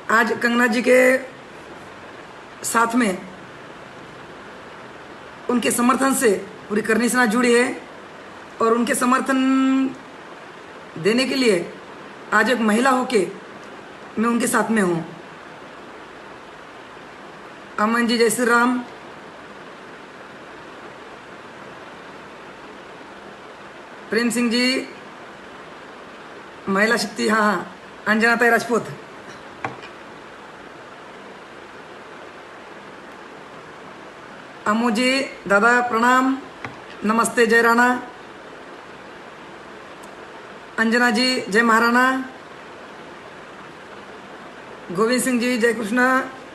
आज कंगना जी के साथ में उनके समर्थन से पूरी करनी सेना जुड़ी है और उनके समर्थन देने के लिए आज एक महिला होके मैं उनके साथ में हूँ। अमन जी जय श्री राम। प्रेम सिंह जी महिला शक्ति, हाँ हाँ। अंजना ताई राजपूत, अमू जी दादा प्रणाम, नमस्ते जय राणा। अंजना जी जय महाराणा। गोविंद सिंह जी जय कृष्णा,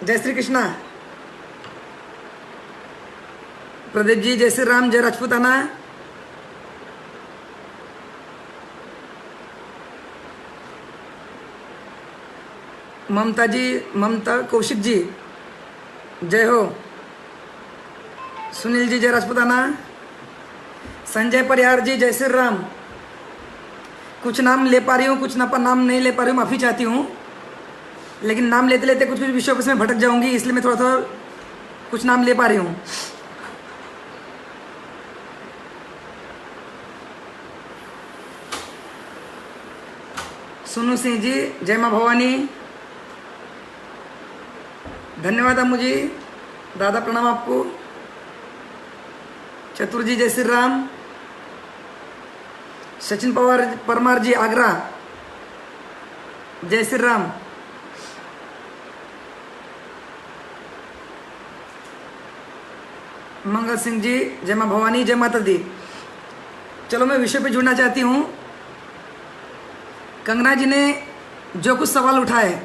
जय श्री कृष्णा। प्रदीप जी जय श्री राम, जय राजपूताना। ममता जी, ममता कौशिक जी जय हो। सुनील जी जय राजपूताना। संजय परिहार जी जय श्री राम। कुछ नाम ले पा रही हूँ, कुछ नाम नहीं ले पा रही हूँ, माफ़ी चाहती हूँ, लेकिन नाम लेते लेते कुछ कुछ विषयों पर मैं भटक जाऊंगी, इसलिए मैं थोड़ा थोड़ा कुछ नाम ले पा रही हूँ। सोनू सिंह जी जय माँ भवानी, धन्यवाद अम्मू जी, दादा प्रणाम आपको। चतुर जी जय श्री राम। सचिन पवार परमार जी आगरा जय श्री राम। मंगल सिंह जी जय माँ भवानी, जय माता दी। चलो मैं विषय पे जुड़ना चाहती हूँ। कंगना जी ने जो कुछ सवाल उठाए,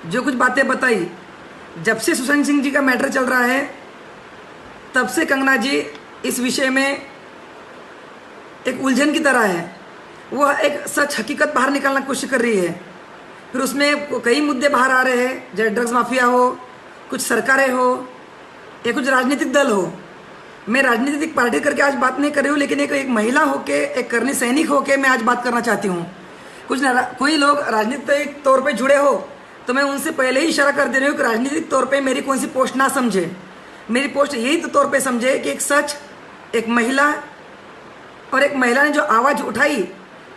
जो कुछ बातें बताई, जब से सुशांत सिंह जी का मैटर चल रहा है तब से कंगना जी इस विषय में एक उलझन की तरह है। वह एक सच हकीकत बाहर निकालने की कोशिश कर रही है, फिर उसमें कई मुद्दे बाहर आ रहे हैं, जैसे ड्रग्स माफिया हो, कुछ सरकारें हो या कुछ राजनीतिक दल हो। मैं राजनीतिक पार्टी करके आज बात नहीं कर रही हूँ, लेकिन एक महिला होके, एक करनी सैनिक होके मैं आज बात करना चाहती हूँ। कोई लोग राजनीतिक तौर पे जुड़े हो तो मैं उनसे पहले ही इशारा कर दे रही हूँ कि राजनीतिक तौर पे मेरी कौन सी पोस्ट ना समझे। मेरी पोस्ट यही तो तौर पे समझे कि एक सच, एक महिला, और एक महिला ने जो आवाज़ उठाई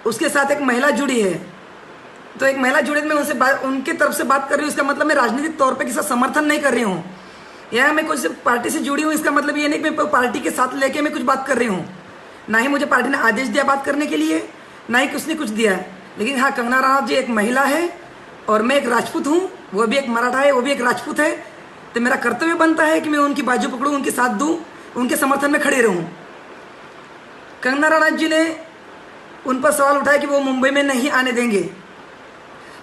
उसके साथ एक महिला जुड़ी है, तो एक महिला जुड़े तो मैं उनके तरफ से बात कर रही हूँ। इसका मतलब मैं राजनीतिक तौर पे किसी का समर्थन नहीं कर रही हूँ या मैं कुछ पार्टी से जुड़ी हूँ। इसका मतलब ये नहीं कि मैं पार्टी के साथ लेके मैं कुछ बात कर रही हूँ। ना ही मुझे पार्टी ने आदेश दिया बात करने के लिए, ना ही उसने कुछ दिया है। लेकिन हाँ, कंगना रनौत जी एक महिला है और मैं एक राजपूत हूँ, वो भी एक मराठा है, वो भी एक राजपूत है, तो मेरा कर्तव्य बनता है कि मैं उनकी बाजू पकड़ूँ, उनके साथ दूँ, उनके समर्थन में खड़े रहूँ। कंगना रनौत जी ने उन पर सवाल उठाया कि वो मुंबई में नहीं आने देंगे।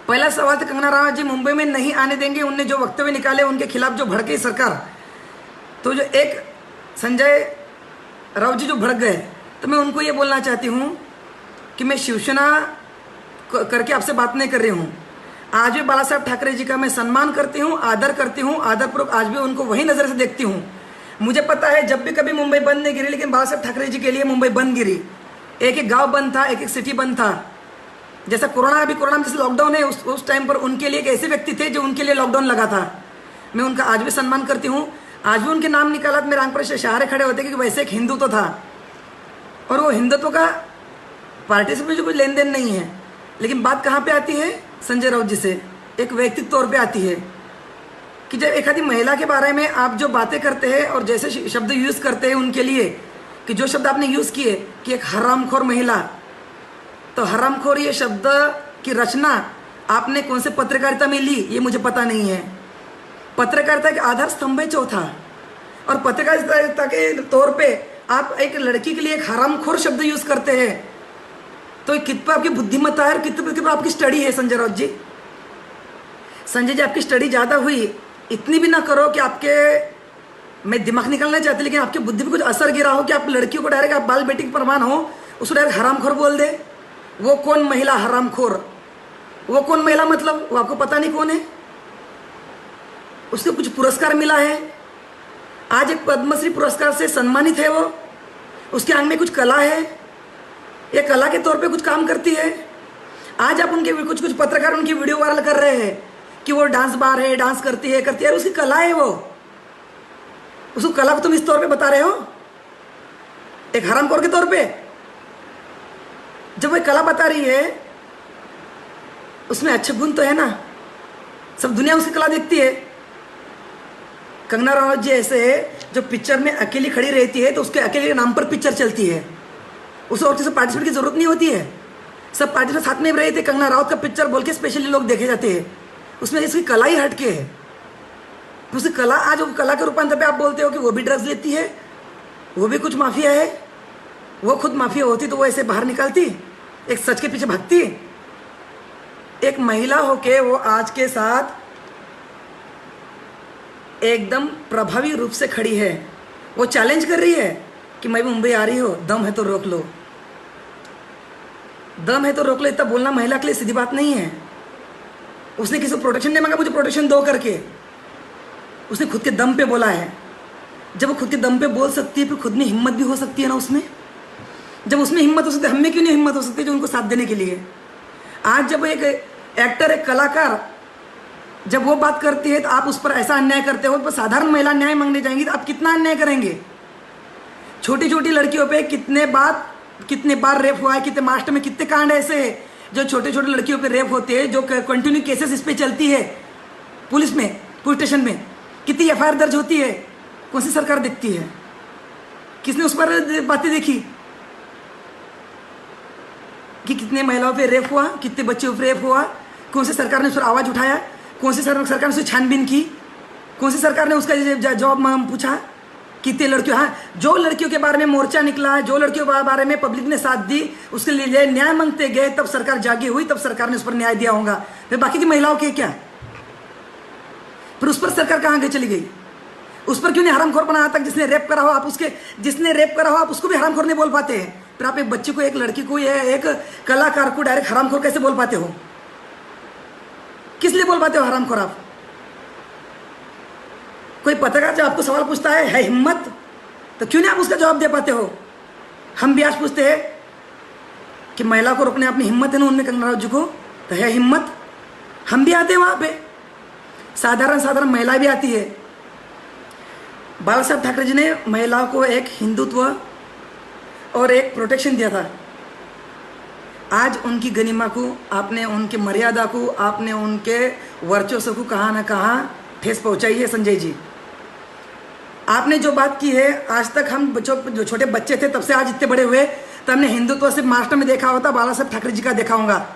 पहला सवाल था कंगना रनौत जी मुंबई में नहीं आने देंगे। उनने जो वक्तव्य निकाले उनके खिलाफ जो भड़की सरकार, तो जो एक संजय राउत जी जो भड़क गए, तो मैं उनको ये बोलना चाहती हूँ कि मैं शिवसेना करके आपसे बात नहीं कर रही हूँ। आज भी बाला साहब ठाकरे जी का मैं सम्मान करती हूँ, आदर करती हूँ, आदरपूर्वक आज भी उनको वही नज़र से देखती हूँ। मुझे पता है जब भी कभी मुंबई बंद नहीं गिरी, लेकिन बाला साहब ठाकरे जी के लिए मुंबई बंद गिरी। एक एक गांव बंद था, एक एक सिटी बंद था। जैसा कोरोना, अभी कोरोना में जैसे लॉकडाउन है, उस टाइम पर उनके लिए एक ऐसे व्यक्ति थे जो उनके लिए लॉकडाउन लगा था। मैं उनका आज भी सम्मान करती हूँ। आज भी उनके नाम निकाला तो मेरे आंख पर शहारे खड़े होते, क्योंकि वैसे एक हिंदू तो था और वो हिंदुत्व का पार्टी से मुझे कोई लेन देन नहीं है। लेकिन बात कहाँ पे आती है? संजय राउत जी से एक व्यक्तिगत तौर पे आती है कि जब एक आदि महिला के बारे में आप जो बातें करते हैं और जैसे शब्द यूज़ करते हैं उनके लिए, कि जो शब्द आपने यूज़ किए कि एक हरामखोर महिला, तो हरामखोर ये शब्द की रचना आपने कौन से पत्रकारिता में ली ये मुझे पता नहीं है। पत्रकारिता के आधार स्तंभ है चौथा, और पत्रकारिता के तौर पे आप एक लड़की के लिए एक हरामखोर शब्द यूज़ करते हैं, तो कित पर आपकी बुद्धिमत्ता है और कित पर आपकी स्टडी है? संजय राउत जी, संजय जी आपकी स्टडी ज़्यादा हुई, इतनी भी ना करो कि आपके, मैं दिमाग निकालना चाहती, लेकिन आपके बुद्धि पे कुछ असर गिरा हो कि आप लड़कियों को डायरेक्ट, आप बाल बेटी के प्रमाण हो, उसको डायरेक्ट हरामखोर बोल दे। वो कौन महिला हरामखोर? वो कौन महिला मतलब वो आपको पता नहीं कौन है? उसको कुछ पुरस्कार मिला है, आज एक पद्मश्री पुरस्कार से सम्मानित है वो, उसके आंग में कुछ कला है, ये कला के तौर पे कुछ काम करती है। आज आप उनके कुछ पत्रकार उनकी वीडियो वायरल कर रहे हैं कि वो डांस बार है, डांस करती है उसकी कला है वो। उसको कला को तुम इस तौर पे बता रहे हो, एक हरामखोर के तौर पे। जब वो कला बता रही है उसमें अच्छे गुण तो है ना, सब दुनिया उसकी कला देखती है। कंगना रनौत जी ऐसे है जो पिक्चर में अकेली खड़ी रहती है तो उसके अकेले के नाम पर पिक्चर चलती है, उसे और किसी पार्टिसिपेट की जरूरत नहीं होती है। सब पार्टिसिपेट साथ में रहे थे, कंगना रनौत का पिक्चर बोल के स्पेशली लोग देखे जाते हैं। उसमें इसकी कला ही हटके है। तो उसकी कला, आज वो कला के रूपांतर पे आप बोलते हो कि वो भी ड्रग्स लेती है, वो भी कुछ माफिया है। वो खुद माफिया होती तो वो ऐसे बाहर निकलती, एक सच के पीछे भागती। एक महिला होके वो आज के साथ एकदम प्रभावी रूप से खड़ी है। वो चैलेंज कर रही है कि मैं भी मुंबई आ रही हूँ, दम है तो रोक लो, दम है तो रोक लो। इतना बोलना महिला के लिए सीधी बात नहीं है। उसने किसी को प्रोटेक्शन नहीं मांगा, मुझे प्रोटेक्शन दो करके, उसने खुद के दम पे बोला है। जब वो खुद के दम पे बोल सकती है फिर खुद में हिम्मत भी हो सकती है ना उसमें। जब उसमें हिम्मत हो सकती है, हमें क्यों नहीं हिम्मत हो सकती जो उनको साथ देने के लिए। आज जब एक एक्टर, एक कलाकार जब वो बात करती है तो आप उस पर ऐसा अन्याय करते हो, तो साधारण महिला न्याय मांगने जाएंगी तो आप कितना अन्याय करेंगे। छोटी छोटी लड़कियों पे कितने बार रेप हुआ है, कितने महाराष्ट्र में कितने कांड ऐसे हैं जो छोटे छोटे लड़कियों पे रेप होते हैं, जो कंटिन्यू केसेस इस पे चलती है पुलिस स्टेशन में, कितनी एफआईआर दर्ज होती है। कौन सी सरकार देखती है? किसने उस पर बातें देखी कि कितने महिलाओं पे रेप हुआ, कितने बच्चों पे रेप हुआ? कौन सी सरकार ने उस पर आवाज उठाया? कौन सी सरकार ने उसे छानबीन की? कौन सी सरकार ने उसका जवाब पूछा? कितने लड़कियों, हाँ, जो लड़कियों के बारे में मोर्चा निकला, जो लड़कियों के बारे में पब्लिक ने साथ दी, उसके लिए न्याय मांगते गए, तब सरकार जागी हुई, तब सरकार ने उस पर न्याय दिया होगा। फिर बाकी की महिलाओं के क्या? फिर उस पर सरकार कहाँ गई, चली गई? उस पर क्यों नहीं हरामखोर बनाया तक? जिसने रेप करा हो आप उसको भी हरामखोर नहीं बोल पाते हैं। फिर आप एक बच्चे को, एक लड़की को, या एक कलाकार को डायरेक्ट हरामखोर कैसे बोल पाते हो? किस लिए बोल पाते हो हरामखोर आप? कोई पत्रकार जब आपको सवाल पूछता है हिम्मत, तो क्यों नहीं आप उसका जवाब दे पाते हो? हम भी आज पूछते हैं कि महिला को रोकने अपनी हिम्मत है ना उनमें, कंगना रनौत जी को तो है हिम्मत। हम भी आते हैं वहां पे, साधारण महिला भी आती है। बाला साहब ठाकरे जी ने महिलाओं को एक हिंदुत्व और एक प्रोटेक्शन दिया था। आज उनकी गरिमा को आपने, उनकी मर्यादा को आपने, उनके वर्चस्व को कहाँ ना कहाँ ठेस पहुंचाई है। संजय जी, आपने जो बात की है, आज तक हम जो छोटे बच्चे थे तब से आज इतने बड़े हुए, तो हमने हिंदुत्व सिर्फ महाराष्ट्र में देखा होता, बाला साहब ठाकरे जी का देखा होगा।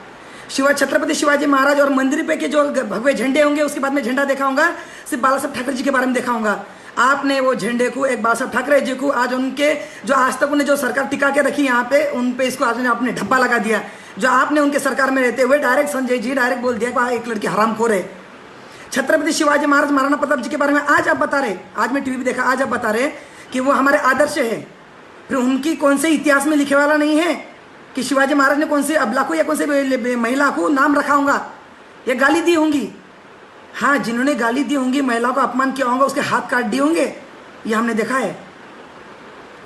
छत्रपति शिवाजी महाराज और मंदिर पे के जो भगवे झंडे होंगे, उसके बाद में झंडा देखा होगा, सिर्फ बाला साहब ठाकरे जी के बारे में देखा होगा। आपने वो झंडे को, एक बाला साहब ठाकरे जी को, आज उनके जो आज तक उन्हें जो सरकार टिका के रखी यहाँ पे, उन पे इसको आज आपने ढब्बा लगा दिया। जो आपने उनके सरकार में रहते हुए डायरेक्ट, संजय जी डायरेक्ट बोल दिया कि एक लड़की हरामखोर है। छत्रपति शिवाजी महाराज, महाराणा प्रताप जी के बारे में आज आप बता रहे, आज मैं टीवी पे देखा, आज आप बता रहे कि वो हमारे आदर्श है। फिर उनकी कौन से इतिहास में लिखे वाला नहीं है कि शिवाजी महाराज ने कौन से अबला को या कौन से महिला को नाम रखा होगा या गाली दी होंगी? हाँ, जिन्होंने गाली दी होंगी, महिलाओं का अपमान किया होगा, उसके हाथ काट दिए होंगे, ये हमने देखा है।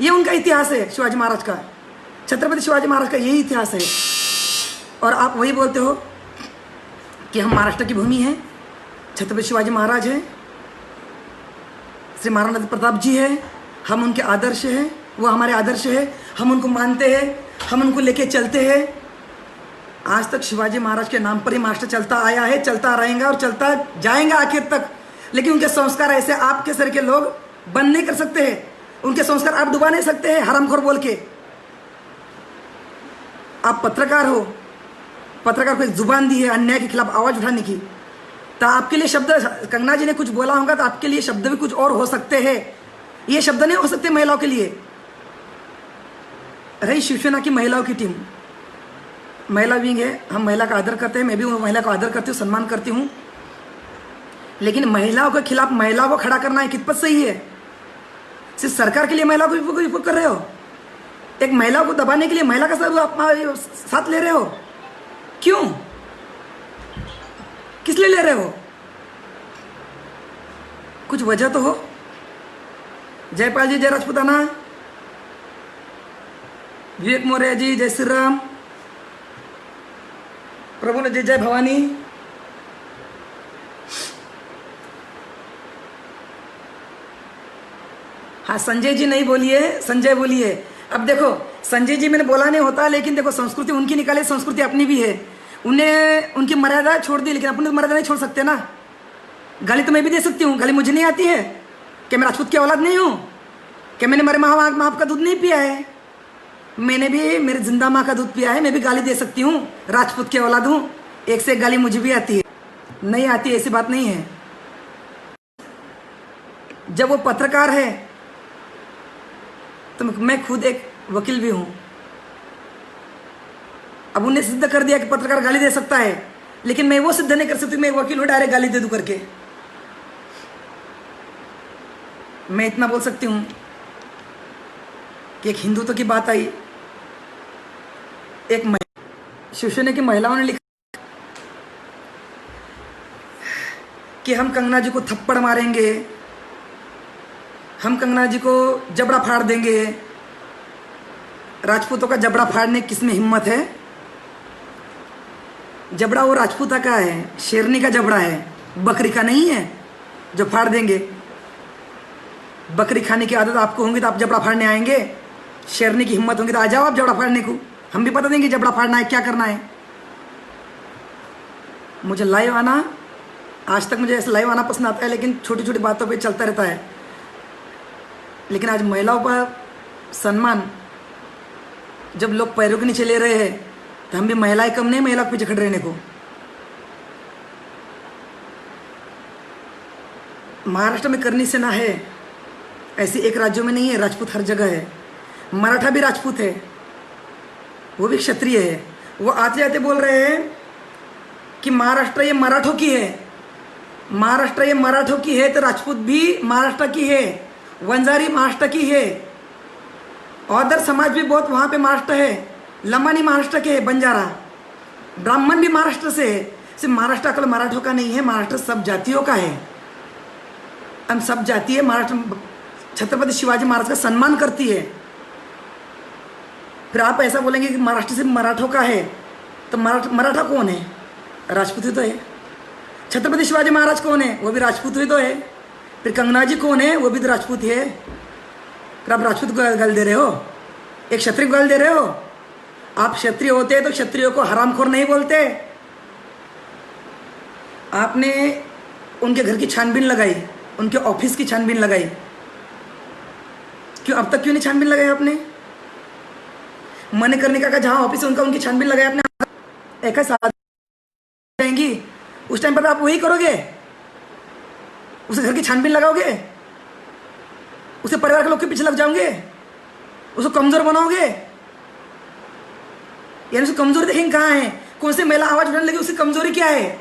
ये उनका इतिहास है, शिवाजी महाराज का, छत्रपति शिवाजी महाराज का यही इतिहास है। और आप वही बोलते हो कि हम महाराष्ट्र की भूमि है, छत्रपति शिवाजी महाराज हैं, श्री महाराणा प्रताप जी है, हम उनके आदर्श हैं, वो हमारे आदर्श है, हम उनको मानते हैं, हम उनको लेके चलते हैं। आज तक शिवाजी महाराज के नाम पर ही महाराष्ट्र चलता आया है, चलता रहेगा और चलता जाएगा आखिर तक। लेकिन उनके संस्कार ऐसे आपके सर के लोग बंद नहीं कर सकते हैं, उनके संस्कार आप डुबा नहीं सकते हैं हरामखोर बोल के। आप पत्रकार हो, पत्रकार को एक जुबान दी है अन्याय के खिलाफ आवाज उठाने की, तो आपके लिए शब्द, कंगना जी ने कुछ बोला होगा तो आपके लिए शब्द भी कुछ और हो सकते हैं, ये शब्द नहीं हो सकते महिलाओं के लिए। रही शिवसेना की महिलाओं की टीम, महिला विंग है, हम महिला का आदर करते हैं, मैं भी महिला का आदर करती हूँ, सम्मान करती हूँ। लेकिन महिलाओं के खिलाफ महिलाओं को खड़ा करना है कितपत सही है? सिर्फ सरकार के लिए महिलाओं को विपक्ष कर रहे हो, एक महिला को दबाने के लिए महिला का साथ ले रहे हो, क्यों? किस लिए ले रहे हो? कुछ वजह तो हो। जयपाल जी, जय राजपूताना, विवेक मौर्य जी, जय श्री राम, प्रभु ने जय जय भवानी, हाँ संजय जी नहीं बोलिए, संजय बोलिए। अब देखो संजय जी मैंने बोला नहीं होता, लेकिन देखो संस्कृति उनकी निकाले, संस्कृति अपनी भी है। उन्हें उनकी मर्यादा छोड़ दी, लेकिन अपनी मर्यादा नहीं छोड़ सकते ना। गाली तो मैं भी दे सकती हूँ, गाली मुझे नहीं आती है? क्या मैं राजपूत की औलाद नहीं हूँ? क्या मैंने मेरे माँ बाप का दूध नहीं पिया है? मैंने भी मेरी जिंदा माँ का दूध पिया है, मैं भी गाली दे सकती हूँ। राजपूत की औलाद हूँ, एक से एक गाली मुझे भी आती है। नहीं आती ऐसी बात नहीं है। जब वो पत्रकार है तो मैं खुद एक वकील भी हूँ। अब उन्हें सिद्ध कर दिया कि पत्रकार गाली दे सकता है, लेकिन मैं वो सिद्ध नहीं कर सकती मैं एक वकील हूँ डायरेक्ट गाली दे दूँ करके। मैं इतना बोल सकती हूँ कि एक हिंदुत्व की बात आई, एक शिवसेना की महिलाओं ने लिखा कि हम कंगना जी को थप्पड़ मारेंगे, हम कंगना जी को जबड़ा फाड़ देंगे। राजपूतों का जबड़ा फाड़ने किसमें हिम्मत है? जबड़ा वो राजपूता का है, शेरनी का जबड़ा है, बकरी का नहीं है जो फाड़ देंगे। बकरी खाने की आदत आपको होंगी तो आप जबड़ा फाड़ने आएंगे। शेरनी की हिम्मत होगी तो आ जाओ आप जबड़ा फाड़ने को, हम भी बता देंगे जबड़ा फाड़ना है क्या करना है। मुझे लाइव आना, आज तक मुझे ऐसे लाइव आना पसंद आता है, लेकिन छोटी छोटी बातों पे चलता रहता है। लेकिन आज महिलाओं पर सम्मान, जब लोग पैरों के नीचे ले रहे हैं तो हम भी महिलाएं कम नहीं महिला के पीछे खड़े रहने को। महाराष्ट्र में करनी सेना है, ऐसी एक राज्यों में नहीं है। राजपूत हर जगह है। मराठा भी राजपूत है, वो भी क्षत्रिय है। वो आते जाते बोल रहे हैं कि महाराष्ट्र ये मराठों की है, महाराष्ट्र ये मराठों की है, तो राजपूत भी महाराष्ट्र की है, वंजारी महाराष्ट्र की है, औदर समाज भी बहुत वहाँ पे महाराष्ट्र है, लंबानी महाराष्ट्र के है, बंजारा ब्राह्मण भी महाराष्ट्र से है। सिर्फ महाराष्ट्र अकेले मराठों का नहीं है, महाराष्ट्र सब जातियों का है। हम सब जाति है। महाराष्ट्र छत्रपति शिवाजी महाराज का सम्मान करती है। फिर आप ऐसा बोलेंगे कि महाराष्ट्र सिर्फ मराठों का है, तो मराठा कौन है? राजपूत ही तो है। छत्रपति शिवाजी महाराज कौन है? वो भी राजपूत ही तो है। फिर कंगना जी कौन है? वो भी तो राजपूत ही है। फिर आप राजपूत को गाल दे रहे हो, एक क्षत्रिय को गाल दे रहे हो। आप क्षत्रिय होते तो क्षत्रियों को हरामखोर नहीं बोलते। आपने उनके घर की छानबीन लगाई, उनके ऑफिस की छानबीन लगाई, क्यों अब तक क्यों नहीं छानबीन लगाई आपने? मणिकर्णिका का जहां ऑफिस है उनका, उनकी छानबीन लगाई आपने। एक साथ जाएंगी उस टाइम पर आप वही करोगे, उसे घर की छानबीन लगाओगे, उसे परिवार के लोग के पीछे लग जाओगे, उसको कमजोर बनाओगे। यानी उसकी कमजोरी देखेंगे कहाँ है, कौन सी महिला आवाज उठाने लगी, उसकी कमजोरी क्या है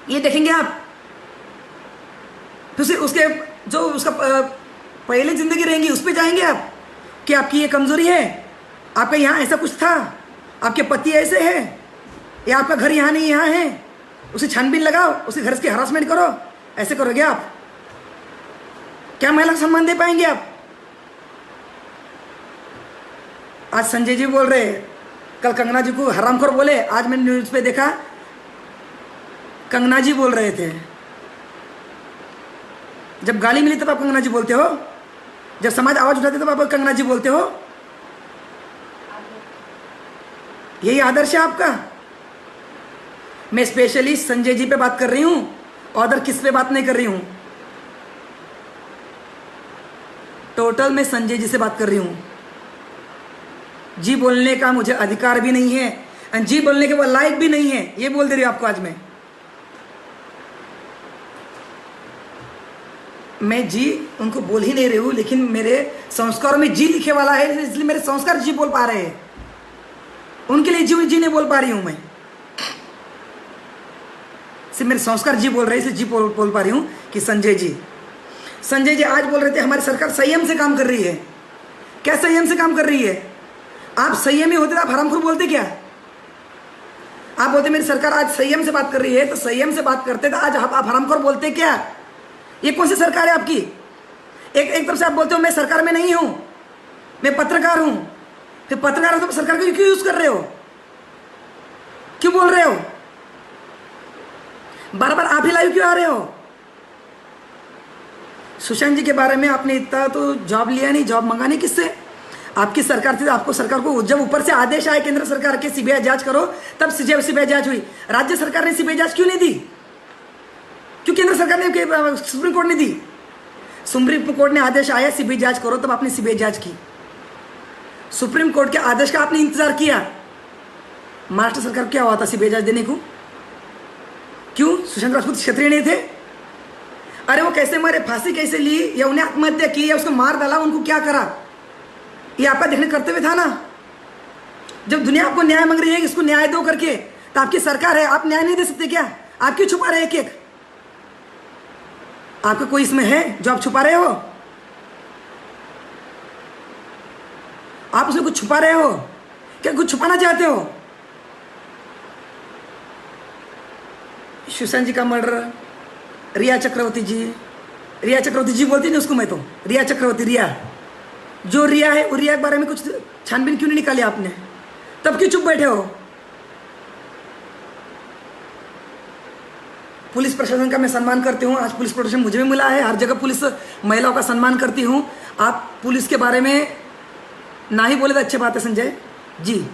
ये देखेंगे आप। फिर उसके जो उसका पहले जिंदगी रहेंगी उस पर जाएंगे आप कि आपकी ये कमजोरी है, आपका यहाँ ऐसा कुछ था, आपके पति ऐसे है, या आपका घर यहाँ नहीं यहाँ है। उसे छानबीन लगाओ, उसके घर की हरासमेंट करो। ऐसे करोगे आप? क्या महिला का सम्मान दे पाएंगे आप? आज संजय जी बोल रहे, कल कंगना जी को हरामखोर बोले। आज मैंने न्यूज पे देखा कंगना जी बोल रहे थे। जब गाली मिली तब आप कंगना जी बोलते हो, जब समाज आवाज उठाते तब आप कंगना जी बोलते हो। यही आदर्श है आपका? मैं स्पेशली संजय जी पे बात कर रही हूं, और किस पे बात नहीं कर रही हूं। टोटल मैं संजय जी से बात कर रही हूं। जी बोलने का मुझे अधिकार भी नहीं है, और जी बोलने के वो लायक भी नहीं है, ये बोल दे रही हूं आपको। आज मैं जी उनको बोल ही नहीं रही हूं, लेकिन मेरे संस्कारों में जी लिखे वाला है, इसलिए मेरे संस्कार जी बोल पा रहे हैं। उनके लिए जी नहीं बोल पा रही हूं मैं, सिर्फ मेरे संस्कार जी बोल रहे हैं, इसलिए जी बोल पा रही हूं कि संजय जी आज बोल रहे थे हमारी सरकार संयम से काम कर रही है। क्या संयम से काम कर रही है? आप संयमी होते तो आप हरामखोर बोलते क्या? आप बोलते मेरी सरकार आज संयम से बात कर रही है, तो संयम से बात करते तो आज आप हरामखोर बोलते क्या? ये कौन सी सरकार है आपकी? एक तरफ से आप बोलते हो मैं सरकार में नहीं हूं, मैं पत्रकार हूं। फिर पत्रकार हो तो सरकार को क्यों यूज कर रहे हो? क्यों बोल रहे हो? बार बार आप ही लाइव क्यों आ रहे हो? सुशांत जी के बारे में आपने इतना तो जॉब लिया नहीं, जॉब मंगा नहीं किससे? आपकी सरकार थी, आपको सरकार को जब ऊपर से आदेश आए केंद्र सरकार के सीबीआई जांच करो, तब सीबीआई जांच हुई। राज्य सरकार ने सीबीआई जांच क्यों नहीं दी? क्यों केंद्र सरकार ने, सुप्रीम कोर्ट ने दी? सुप्रीम कोर्ट ने आदेश आया सीबीआई जांच करो, तब आपने सीबीआई जांच की। सुप्रीम कोर्ट के आदेश का आपने इंतजार किया। महाराष्ट्र सरकार क्या हुआ था सीबीआई जांच देने को? क्यों? सुशांत राजपूत क्षत्रिय नहीं थे? अरे वो कैसे मरे, फांसी कैसे ली, या उन्हें आत्महत्या की, या उसको मार डाला, उनको क्या करा, ये आपका देखने कर्तव्य था ना। जब दुनिया आपको न्याय मांग रही है, इसको न्याय दो करके, तो आपकी सरकार है, आप न्याय नहीं दे सकते क्या? आप क्यों छुपा रहे हैं? एक आपका कोई इसमें है जो आप छुपा रहे हो? आप उसमें कुछ छुपा रहे हो क्या? कुछ छुपाना चाहते हो? सुशांत जी का मर्डर, रिया चक्रवर्ती जी बोलती नहीं उसको, मैं तो रिया चक्रवर्ती, रिया जो रिया है, वो रिया के बारे में कुछ छानबीन क्यों नहीं निकाली आपने? तब क्यों चुप बैठे हो? पुलिस प्रशासन का मैं सम्मान करती हूँ, आज पुलिस प्रोटेक्शन मुझे भी मिला है, हर जगह पुलिस महिलाओं का सम्मान करती हूँ। आप पुलिस के बारे में ना ही बोले तो अच्छी बात है संजय जी,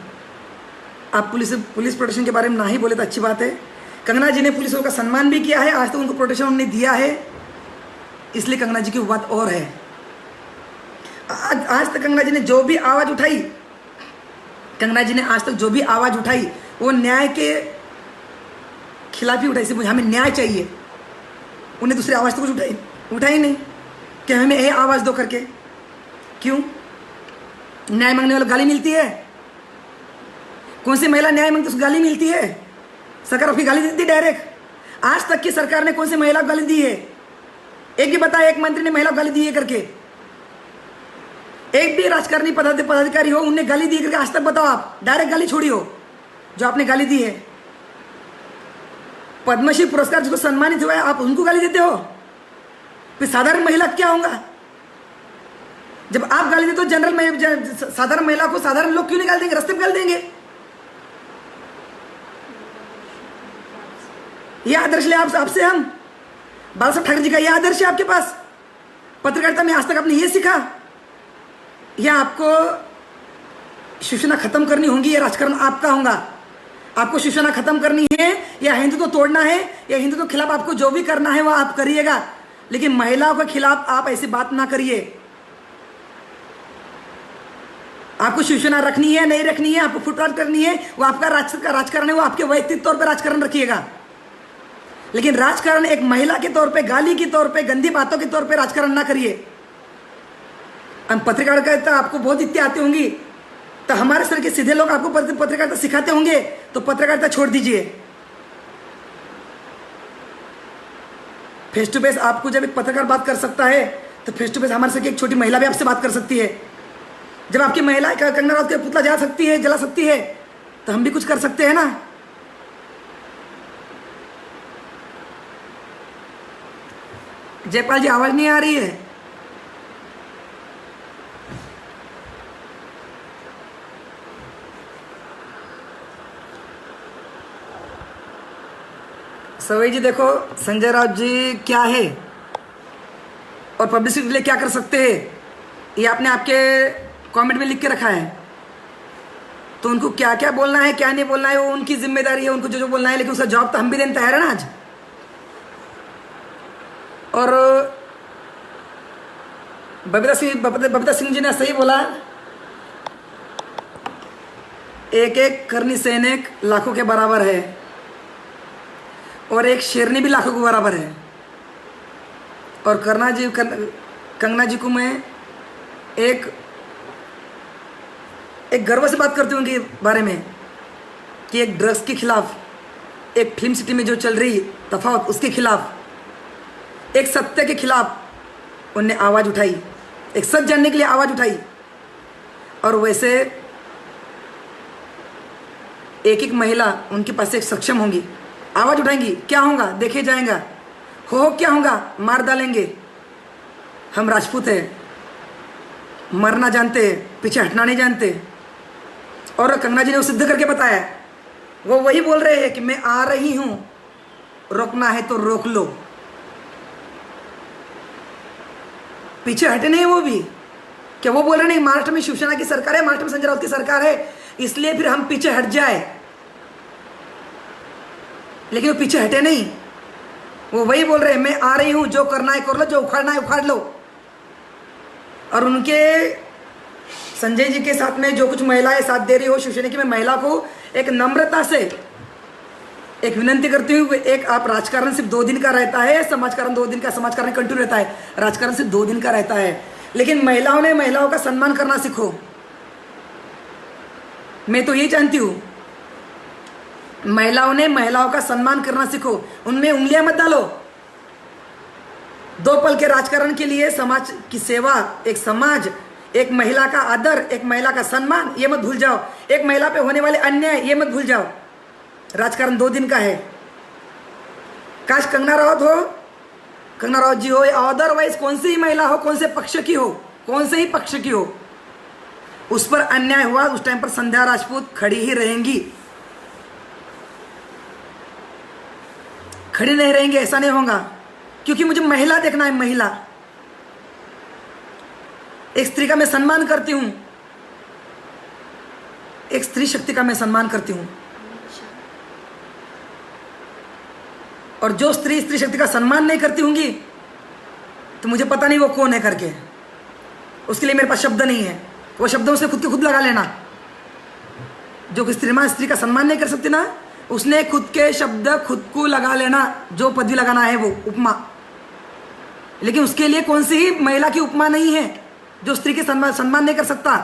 आप पुलिस प्रोटेक्शन के बारे में ना ही बोले तो अच्छी बात है। कंगना जी ने पुलिसों का सम्मान भी किया है, आज तक उनको प्रोटेक्शन उन्होंने दिया है, इसलिए कंगना जी की बात और है। आज तक कंगना जी ने जो भी आवाज़ उठाई, कंगना जी ने आज तक जो भी आवाज़ उठाई, वो न्याय के खिलाफ ही उठाई। से मुझे, हमें न्याय चाहिए। उन्हें दूसरी आवाज़ तो कुछ उठाई नहीं कि हमें ये आवाज़ दो करके। क्यों? न्याय मांगने वालों गाली मिलती है? कौन सी महिला न्याय मांगती उसको गाली मिलती है? सरकार आपकी गाली देती है डायरेक्ट? आज तक की सरकार ने कौन सी महिला को गाली दी है? एक भी बताया, एक मंत्री ने महिला को गाली दी है करके? एक भी राजकारणी पदाधिकारी हो उन्हें गाली दी करके आज तक बताओ? आप डायरेक्ट गाली छोड़ी हो जो आपने गाली दी है। पद्मश्री पुरस्कार जिसको सम्मानित हुआ है, आप उनको गाली देते हो? फिर साधारण महिला क्या होगा? जब आप गाली देते हो साधारण महिला को, साधारण लोग क्यों नहीं गाली देंगे? रास्ते पे गाली देंगे। यह आदर्श ले आपसे हम, बाला साहब ठाकरे जी का यह आदर्श है आपके पास? पत्रकारिता में आज तक आपने ये सीखा? या आपको शिवसेना खत्म करनी होगी, या राजकारण आपका होगा? आपको शिवसेना खत्म करनी है, या हिंदुत्व तो तोड़ना है, या हिंदुत्व के खिलाफ आपको जो भी करना है वो आप करिएगा, लेकिन महिलाओं के खिलाफ आप ऐसी बात ना करिए। आपको शिवसेना रखनी है, नहीं रखनी है, आपको फुटपाथ करनी है, वो आपका राजकारण है, वो आपके वैयक्तिक तौर पर राजकारण रखिएगा, लेकिन राजकारण एक महिला के तौर पे, गाली के तौर पे, गंदी बातों के तौर पे राजकारण ना करिए। हम पत्रकारिता आपको बहुत इतनी आती होंगी, तो हमारे सर के सीधे लोग आपको पत्रकारिता सिखाते होंगे, तो पत्रकारिता छोड़ दीजिए। फेस टू फेस आपको जब एक पत्रकार बात कर सकता है, तो फेस टू फेस हमारे सर की एक छोटी महिला भी आपसे बात कर सकती है। जब आपकी महिला कंगना राउत का पुतला जला सकती है, तो हम भी कुछ कर सकते हैं ना। जयपाल जी, आवाज नहीं आ रही है? सवई जी देखो, संजय राउत जी क्या है और पब्लिसिटी के लिए क्या कर सकते हैं, ये आपने आपके कमेंट में लिख के रखा है। तो उनको क्या क्या बोलना है, क्या नहीं बोलना है, वो उनकी जिम्मेदारी है, उनको जो जो बोलना है, लेकिन उसका जवाब तो हम भी देने तैयार है ना आज। और बबीता सिंह जी ने सही बोला, एक एक करनी सैनिक लाखों के बराबर है, और एक शेरनी भी लाखों के बराबर है। और कंगना जी को मैं एक गर्व से बात करती हूँ उनके बारे में, कि एक ड्रग्स के खिलाफ, एक फिल्म सिटी में जो चल रही तफावत, उसके खिलाफ, एक सत्य के खिलाफ उनने आवाज़ उठाई, एक सच जानने के लिए आवाज़ उठाई। और वैसे एक एक महिला उनके पास एक सक्षम होंगी, आवाज़ उठाएंगी, क्या होगा देखे जाएगा, हो क्या होगा, मार डालेंगे। हम राजपूत हैं, मरना जानते हैं, पीछे हटना नहीं जानते। और कंगना जी ने वो सिद्ध करके बताया, वो वही बोल रहे हैं कि मैं आ रही हूँ, रोकना है तो रोक लो। पीछे हटे नहीं वो भी, क्या वो बोल रहे नहीं महाराष्ट्र में शिवसेना की सरकार है, महाराष्ट्र में संजय राउत की सरकार है, इसलिए फिर हम पीछे हट जाए। लेकिन वो पीछे हटे नहीं, वो वही बोल रहे हैं मैं आ रही हूं, जो करना है कर लो, जो उखाड़ना है उखाड़ लो। और उनके संजय जी के साथ में जो कुछ महिलाएं साथ दे रही हो शिवसेना की, मैं महिला को एक नम्रता से एक विनंती करती हूँ, एक आप राजकारण सिर्फ 2 दिन का रहता है, समाजकारण 2 दिन का, समाजकारण कंटिन्यू रहता है, राजकारण सिर्फ 2 दिन का रहता है। लेकिन महिलाओं ने महिलाओं का सम्मान करना सीखो। मैं तो ये जानती हूँ, महिलाओं ने महिलाओं का सम्मान करना सीखो, उनमें उंगलियां मत डालो। 2 पल के राजकारण के लिए समाज की सेवा, एक समाज, एक महिला का आदर, एक महिला का सम्मान, ये मत भूल जाओ। एक महिला पे होने वाले अन्याय ये मत भूल जाओ। राजकारण 2 दिन का है। काश कंगना राउत हो, कंगना राउत जी हो, या अदरवाइज कौन सी ही महिला हो, कौन से पक्ष की हो, कौन से ही पक्ष की हो, उस पर अन्याय हुआ उस टाइम पर संध्या राजपूत खड़ी ही रहेंगी, खड़ी नहीं रहेंगे, ऐसा नहीं होगा। क्योंकि मुझे महिला देखना है, महिला, एक स्त्री का मैं सम्मान करती हूं, एक स्त्री शक्ति का मैं सम्मान करती हूं। और जो स्त्री शक्ति का सम्मान नहीं करती होंगी तो मुझे पता नहीं वो कौन है करके, उसके लिए मेरे पास शब्द नहीं है। वो शब्दों से खुद के खुद लगा लेना। जो स्त्री का सम्मान नहीं कर सकती ना, उसने खुद के शब्द खुद को लगा लेना, जो पदवी लगाना है वो उपमा। लेकिन उसके लिए कौन सी ही महिला की उपमा नहीं है जो स्त्री के सम्मान नहीं कर सकता।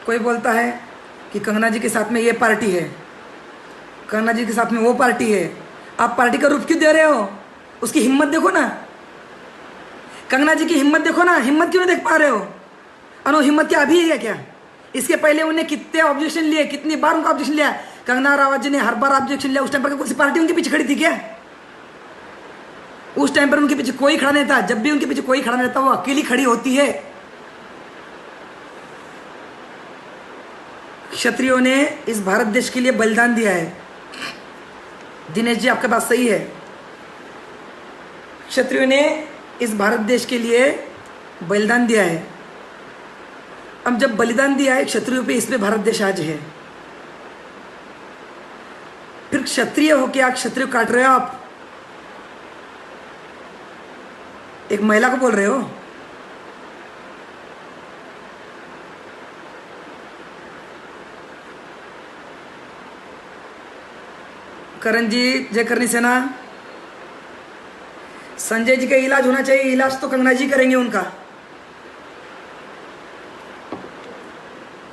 कोई बोलता है कि कंगना जी के साथ में ये पार्टी है, कंगना जी के साथ में वो पार्टी है। आप पार्टी का रूप क्यों दे रहे हो? उसकी हिम्मत देखो ना, कंगना जी की हिम्मत देखो ना, हिम्मत क्यों नहीं देख पा रहे हो? और वो हिम्मत क्या अभी है क्या? इसके पहले उन्हें कितने ऑब्जेक्शन लिए, कितनी बार उनका ऑब्जेक्शन लिया? कंगना रावत जी ने हर बार ऑब्जेक्शन लिया। उस टाइम पर कौन सी पार्टी उनके पीछे खड़ी थी क्या? उस टाइम पर उनके पीछे कोई खड़ा नहीं था। जब भी उनके पीछे कोई खड़ा नहीं था, वो अकेली खड़ी होती है। क्षत्रियों ने इस भारत देश के लिए बलिदान दिया है। दिनेश जी, आपका बात सही है। क्षत्रियों ने इस भारत देश के लिए बलिदान दिया है। अब जब बलिदान दिया है क्षत्रियों पे, इस पे भारत देश आज है। फिर क्षत्रिय हो क्या क्षत्रिय काट रहे हो आप? एक महिला को बोल रहे हो। करण जी, जय करनी सेना। संजय जी का इलाज होना चाहिए। इलाज तो कंगना जी करेंगे उनका।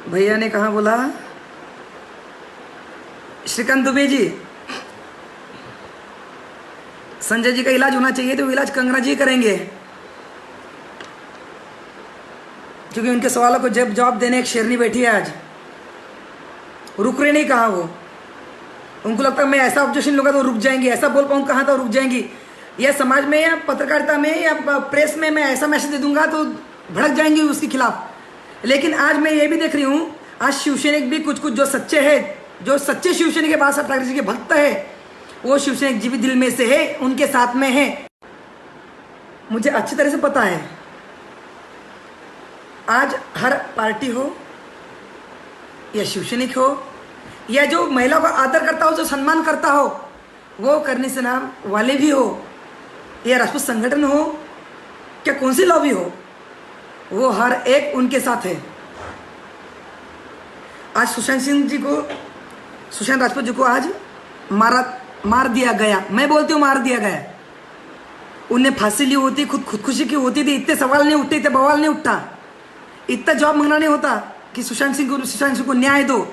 भैया ने कहा बोला? श्रीकांत दुबे जी, संजय जी का इलाज होना चाहिए तो इलाज कंगना जी करेंगे, क्योंकि उनके सवालों को जवाब देने एक शेरनी बैठी है आज। रुक रहे नहीं कहा वो। उनको लगता है मैं ऐसा ऑब्जेक्शन लूंगा तो रुक जाएंगी, ऐसा बोल पाऊँ कहाँ तो रुक जाएंगी, या समाज में या पत्रकारिता में या प्रेस में मैं ऐसा मैसेज दे दूंगा तो भड़क जाएंगी उसके खिलाफ। लेकिन आज मैं ये भी देख रही हूँ, आज शिवसैनिक भी कुछ कुछ जो सच्चे हैं, जो सच्चे शिवसैनिक के बादशाह ठाकरे जी के भक्त है, वो शिवसैनिक जी भी दिल में से है, उनके साथ में है। मुझे अच्छी तरह से पता है। आज हर पार्टी हो या शिवसैनिक हो या जो महिला का आदर करता हो, जो सम्मान करता हो, वो करनी से नाम वाले भी हो या राजपूत संगठन हो, क्या कौन सी लॉबी हो, वो हर एक उनके साथ है। आज सुशांत राजपूत जी को आज मार दिया गया। मैं बोलती हूँ मार दिया गया। उन्हें फांसी ली होती, खुदकुशी की होती थी, इतने सवाल नहीं उठते, इतने बवाल नहीं उठता, इतना जवाब मांगना नहीं होता कि सुशांत सिंह को न्याय दो।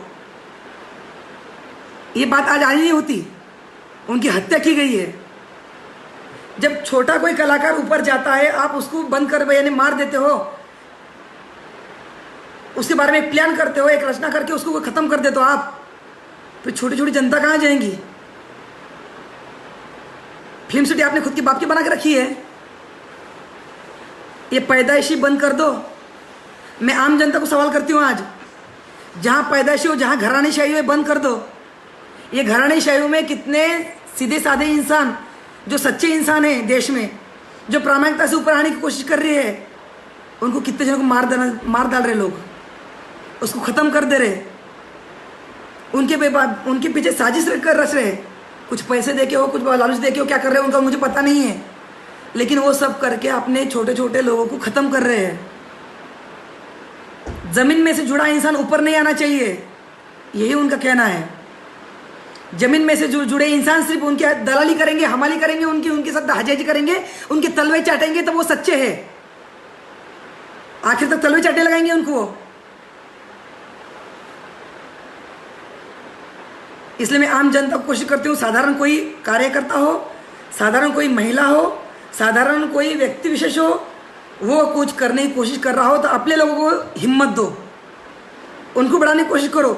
ये बात आज आई नहीं होती। उनकी हत्या की गई है। जब छोटा कोई कलाकार ऊपर जाता है, आप उसको बंद कर यानी मार देते हो, उसके बारे में एक प्लान करते हो, एक रचना करके उसको खत्म कर देते हो आप, फिर छोटी छोटी जनता कहाँ जाएंगी? फिल्म सिटी आपने खुद की बाप की बना के रखी है। ये पैदाइशी बंद कर दो। मैं आम जनता को सवाल करती हूँ आज, जहाँ पैदाइशी हो, जहाँ घरानेशाही हो, बंद कर दो। ये घराणेशाही में कितने सीधे साधे इंसान, जो सच्चे इंसान हैं देश में, जो प्रामाणिकता से ऊपर आने की कोशिश कर रही है, उनको कितने जनों को मार डाल रहे लोग, उसको ख़त्म कर दे रहे, उनके पीछे साजिश कर रच रहे। कुछ पैसे देके हो, कुछ लालच देके हो, क्या कर रहे हो उनका मुझे पता नहीं है, लेकिन वो सब करके अपने छोटे छोटे लोगों को ख़त्म कर रहे हैं। ज़मीन में से जुड़ा इंसान ऊपर नहीं आना चाहिए, यही उनका कहना है। ज़मीन में से जुड़े इंसान सिर्फ उनके दलाली करेंगे, हमाली करेंगे, उनके साथ हाजाजी करेंगे, उनके तलवे चाटेंगे, तब वो सच्चे हैं। आखिर तक तलवे चाटने लगाएंगे उनको। इसलिए मैं आम जनता को कोशिश करती हूँ, साधारण कोई कार्यकर्ता हो, साधारण कोई महिला हो, साधारण कोई व्यक्ति विशेष हो, वो कुछ करने की कोशिश कर रहा हो तो अपने लोगों को हिम्मत दो, उनको बढ़ाने की कोशिश करो।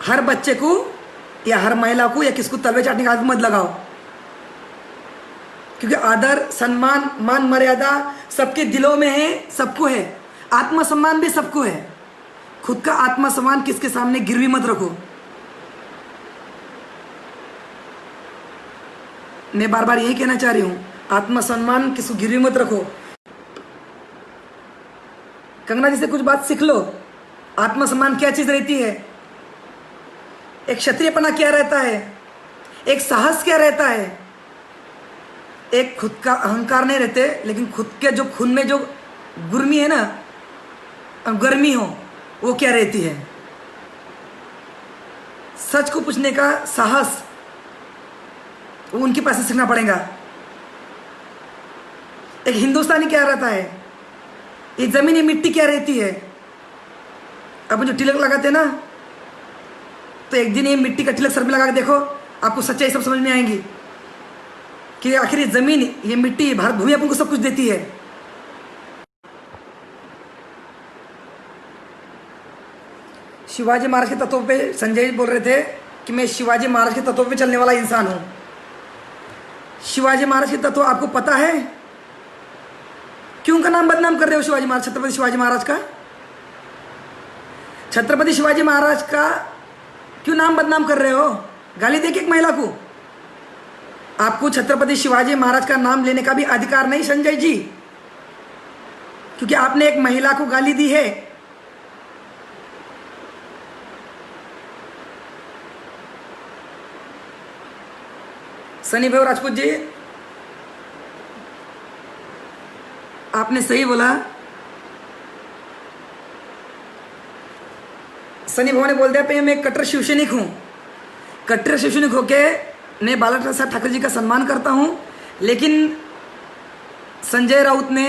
हर बच्चे को या हर महिला को या किसको तलवे चाटने की आदत मत लगाओ, क्योंकि आदर, सम्मान, मान मर्यादा सबके दिलों में है, सबको है। आत्मसम्मान भी सबको है। खुद का आत्मसम्मान किसके सामने गिरवी मत रखो। मैं बार बार यही कहना चाह रही हूँ, आत्मसम्मान किसको गिरवी मत रखो। कंगना जी से कुछ बात सीख लो। आत्मसम्मान क्या चीज़ रहती है, एक क्षत्रियपना क्या रहता है, एक साहस क्या रहता है, एक खुद का अहंकार नहीं रहते, लेकिन खुद के जो खून में जो गुर्मी है ना, गर्मी हो, वो क्या रहती है। सच को पूछने का साहस, वो उनके पास से सीखना पड़ेगा। एक हिंदुस्तानी क्या रहता है, ये जमीन, ये मिट्टी क्या रहती है। अब जो तिलक लगाते हैं ना, तो एक दिन ये मिट्टी का तिलक सर में लगा के देखो, आपको सच्चाई सब समझ में आएंगी कि आखिर ये जमीन, ये मिट्टी, भारत भूमि अपन को सब कुछ देती है। शिवाजी महाराज के तत्वों पे संजय जी बोल रहे थे कि मैं शिवाजी महाराज के तत्वों पे चलने वाला इंसान हूं। शिवाजी महाराज के तत्व आपको पता है? क्यों उनका नाम बदनाम कर रहे हो शिवाजी महाराज, छत्रपति शिवाजी महाराज का? छत्रपति शिवाजी महाराज का क्यों नाम बदनाम कर रहे हो? गाली देके एक महिला को। आपको छत्रपति शिवाजी महाराज का नाम लेने का भी अधिकार नहीं संजय जी, क्योंकि आपने एक महिला को गाली दी है। सनी भाई राजपूत जी, आपने सही बोला। सनी भाई ने बोल दिया पे मैं कट्टर शिवसैनिक हूँ। कट्टर शिवसैनिक होके मैं बाला साहब ठाकरे जी का सम्मान करता हूँ, लेकिन संजय राउत ने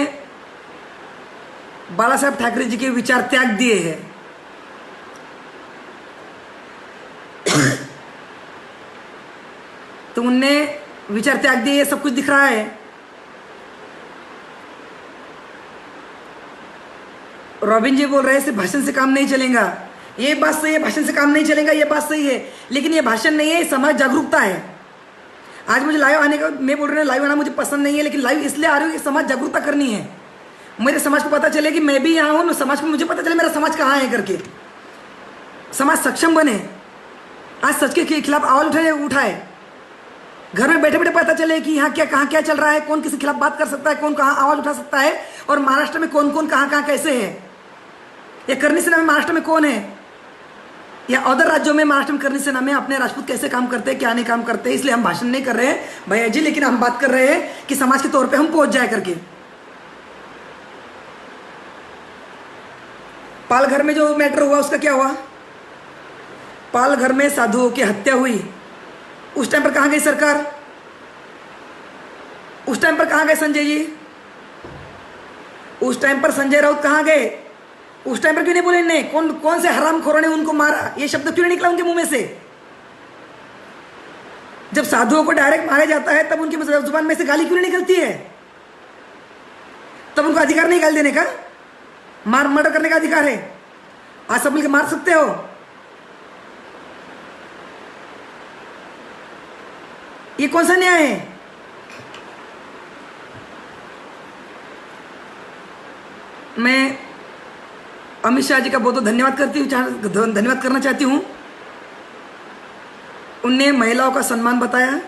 बाला साहब ठाकरे जी के विचार त्याग दिए हैं। तो उनने विचार त्याग दिए, सब कुछ दिख रहा है। रॉबिन जी बोल रहे हैं सिर्फ भाषण से काम नहीं चलेगा। ये बात सही है, भाषण से काम नहीं चलेगा, ये बात सही है, लेकिन ये भाषण नहीं है, समाज जागरूकता है। आज मुझे लाइव आने का, मैं बोल रहा हूँ लाइव आना मुझे पसंद नहीं है, लेकिन लाइव इसलिए आ रही हूँ कि समाज जागरूकता करनी है। मेरे समाज को पता चले कि मैं भी यहाँ हूँ, समाज को मुझे पता चले मेरा समाज कहाँ है करके, समाज सक्षम बने। आज सच के खिलाफ आवाज उठाए, घर में बैठे बैठे पता चले कि यहाँ क्या, कहाँ क्या चल रहा है, कौन किसी खिलाफ बात कर सकता है, कौन कहाँ आवाज उठा सकता है, और महाराष्ट्र में कौन कौन कहाँ कहाँ कैसे है। ये करनी सेना में महाराष्ट्र में कौन है, या अदर राज्यों में महाराष्ट्र में करनी सेना में अपने राजपूत कैसे काम करते हैं, क्या नहीं काम करते हैं। इसलिए हम भाषण नहीं कर रहे हैं भैया जी, लेकिन हम बात कर रहे हैं कि समाज के तौर पे हम पहुंच जाए करके। पालघर में जो मैटर हुआ उसका क्या हुआ? पालघर में साधुओं की हत्या हुई, उस टाइम पर कहाँ गई सरकार? उस टाइम पर कहाँ गए संजय जी? उस टाइम पर संजय राउत कहाँ गए? उस टाइम पर क्यों नहीं बोले इन्हें? कौन से हरामखोरों ने उनको मारा? ये शब्द क्यों नहीं निकला उनके मुंह में से? जब साधुओं को डायरेक्ट मारा जाता है तब उनकी जुबान में से गाली क्यों नहीं निकलती है? तब उनको अधिकार नहीं गाली देने का? मर्डर करने का अधिकार है। आज सब मिलकर मार सकते हो। ये कौन सा न्याय है? मैं अमित शाह जी का बहुत बहुत धन्यवाद करती हूँ, धन्यवाद करना चाहती हूँ उनने महिलाओं का सम्मान बताया,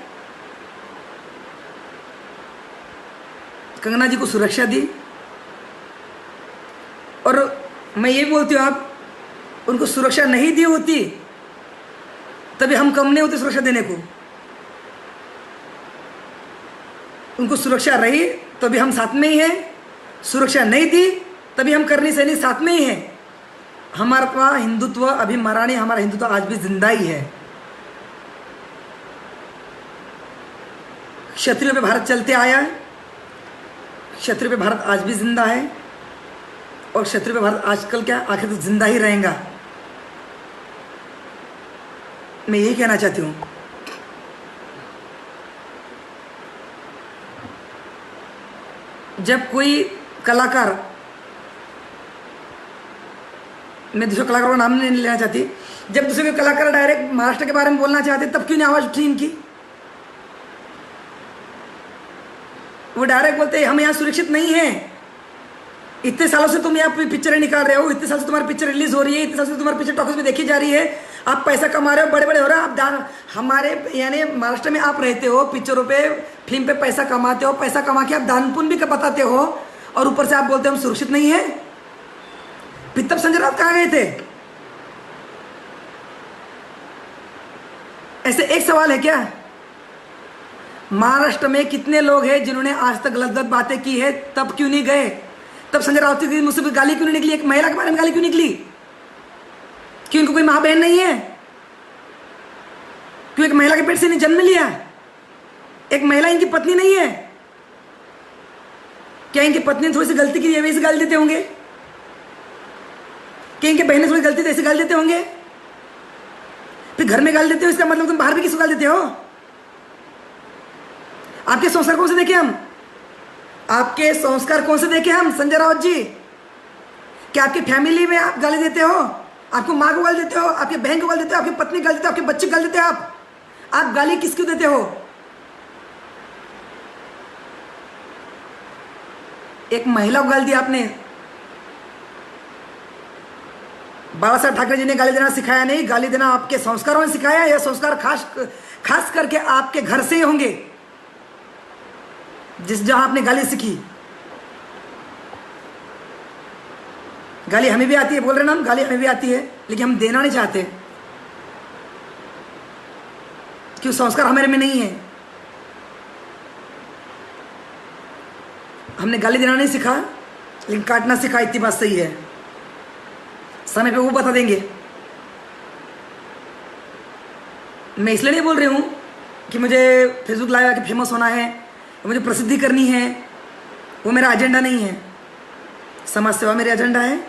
कंगना जी को सुरक्षा दी। और मैं ये बोलती हूँ, आप उनको सुरक्षा नहीं दी होती तभी हम कम नहीं होते सुरक्षा देने को। उनको सुरक्षा रही तो भी हम साथ में ही हैं, सुरक्षा नहीं दी तभी हम करनी सैनिक साथ में ही हैं। हमारा पास हिंदुत्व अभी मरा नहीं, हमारा हिंदुत्व आज भी जिंदा ही है। क्षत्रियों पे भारत चलते आया है, क्षत्रियों पे भारत आज भी जिंदा है, और क्षत्रियों पे भारत आजकल क्या आखिर तक जिंदा ही रहेगा। मैं यही कहना चाहती हूँ। जब कोई कलाकार, मैं दूसरे कलाकारों का नाम नहीं लेना चाहती, जब दूसरे कोई कलाकार डायरेक्ट महाराष्ट्र के बारे में बोलना चाहते तब क्यों नहीं आवाज उठी इनकी? वो डायरेक्ट बोलते हम यहाँ सुरक्षित नहीं हैं, इतने सालों से तुम यहाँ पिक्चरें निकाल रहे हो, इतने साल से तुम्हारी पिक्चर रिलीज हो रही है, इतने साल से तुम्हारी पिक्चर टॉकीज में देखी जा रही है, आप पैसा कमा रहे हो, बड़े बड़े हो रहे हो, आप दान हमारे यानी महाराष्ट्र में आप रहते हो, पिक्चरों पे फिल्म पे पैसा कमाते हो, पैसा कमा के आप दान पुण्य भी बताते हो, और ऊपर से आप बोलते हो हम सुरक्षित नहीं है। फिर तब संजय राउत कहाँ गए थे? ऐसे एक सवाल है क्या? महाराष्ट्र में कितने लोग हैं जिन्होंने आज तक गलत गलत बातें की है, तब क्यों नहीं गए? तब संजय राउत की मुझसे गाली क्यों नहीं निकली? एक महिला के बारे में गाली क्यों निकली? क्यों इनको कोई माँ बहन नहीं है? क्यों एक महिला के पेट से इन्हें जन्म लिया? एक महिला इनकी पत्नी नहीं है? क्या इनकी पत्नी ने थोड़ी सी गलती की है वैसे गाली देते होंगे? क्या इनके बहन ने थोड़ी गलती थी ऐसे गाली देते होंगे? फिर घर में गाली देते हो इसका मतलब तुम बाहर भी किसको गाली देते हो? आपके संस्कार कौन से देखे हम? आपके संस्कार कौन से देखे हम संजय राउत जी? क्या आपकी फैमिली में आप गाली देते हो? आपको माँ को गाली देते हो, आपके बहन को गाली देते हो, आपकी पत्नी को गाली देते हो, आपके बच्चे को गाली देते हो? आप गाली किसको देते हो? एक महिला को गाली दी आपने। बाला साहब ठाकरे जी ने गाली देना सिखाया नहीं, गाली देना आपके संस्कारों ने सिखाया। यह संस्कार खास करके आपके घर से ही होंगे, जहां आपने गाली सीखी। गाली हमें भी आती है, बोल रहे ना हम, गाली हमें भी आती है, लेकिन हम देना नहीं चाहते क्यों? संस्कार हमारे में नहीं है। हमने गाली देना नहीं सीखा, लेकिन काटना सीखा। इतनी बात सही है, समय पे वो बता देंगे। मैं इसलिए नहीं बोल रही हूं कि मुझे फेसबुक लाइव आके फेमस होना है, मुझे प्रसिद्धि करनी है, वो मेरा एजेंडा नहीं है। समाज सेवा मेरा एजेंडा है।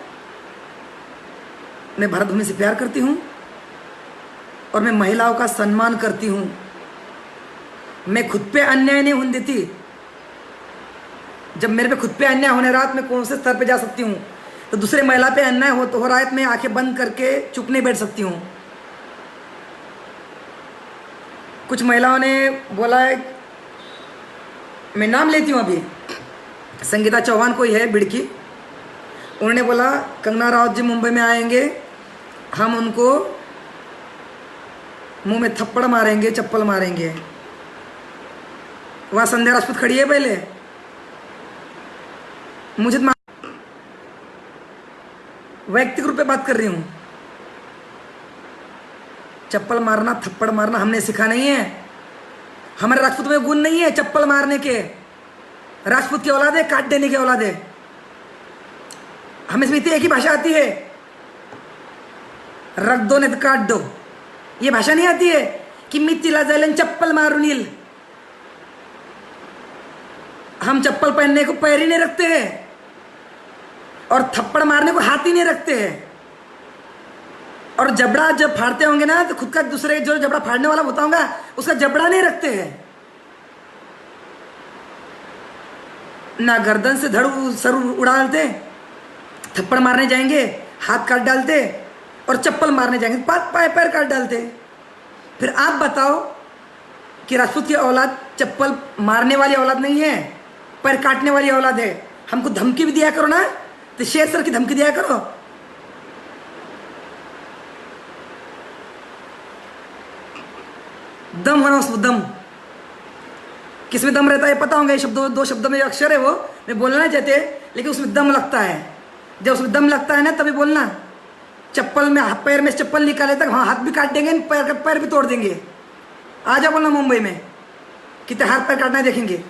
मैं भारत भूमि से प्यार करती हूँ और मैं महिलाओं का सम्मान करती हूँ। मैं खुद पे अन्याय नहीं होने देती। जब मेरे पे खुद पे अन्याय होने रहा, मैं कौन से स्तर पे जा सकती हूँ? तो दूसरे महिला पे अन्याय हो रहा है तो मैं आंखें बंद करके चुप नहीं बैठ सकती हूँ। कुछ महिलाओं ने बोला है, मैं नाम लेती हूँ अभी, संगीता चौहान कोई है बिड़की, उन्होंने बोला कंगना राउत जी मुंबई में आएंगे, हम उनको मुंह में थप्पड़ मारेंगे, चप्पल मारेंगे। वहाँ संध्या राजपूत खड़ी है, पहले मुझे वैयक्तिक रूप पे बात कर रही हूँ। चप्पल मारना, थप्पड़ मारना हमने सीखा नहीं है। हमारे राजपूत में गुण नहीं है चप्पल मारने के। राजपूत की औलाद है, काट देने की औलाद है। हमें इसमें इतनी एक ही भाषा आती है, रख दो नहीं तो काट दो। ये भाषा नहीं आती है कि मित्तीला जालन चप्पल मारूनील। हम चप्पल पहनने को पैर ही नहीं रखते हैं और थप्पड़ मारने को हाथ ही नहीं रखते हैं। और जबड़ा जब फाड़ते होंगे ना, तो खुद का दूसरे जो जबड़ा फाड़ने वाला होता होगा उसका जबड़ा नहीं रखते हैं। ना गर्दन से धड़ सर उड़ा डालते, थप्पड़ मारने जाएंगे हाथ काट डालते, और चप्पल मारने जाएंगे पैर काट डालते। फिर आप बताओ कि राजपूत की औलाद चप्पल मारने वाली औलाद नहीं है, पैर काटने वाली औलाद है। हमको धमकी भी दिया करो ना, तो शेर सर की धमकी दिया करो। दम होना, उसमें दम, किसमें दम रहता है पता होगा। ये शब्द, दो शब्दों में अक्षर है वो, मैं बोलना नहीं चाहते, लेकिन उसमें दम लगता है। जब उसमें दम लगता है ना तभी बोलना। चप्पल में, पैर में चप्पल निकाले तक हाँ, हाथ भी काट देंगे, पैर भी तोड़ देंगे। आ जाओ बोलना मुंबई में, कितने हाथ पैर काटना देखेंगे।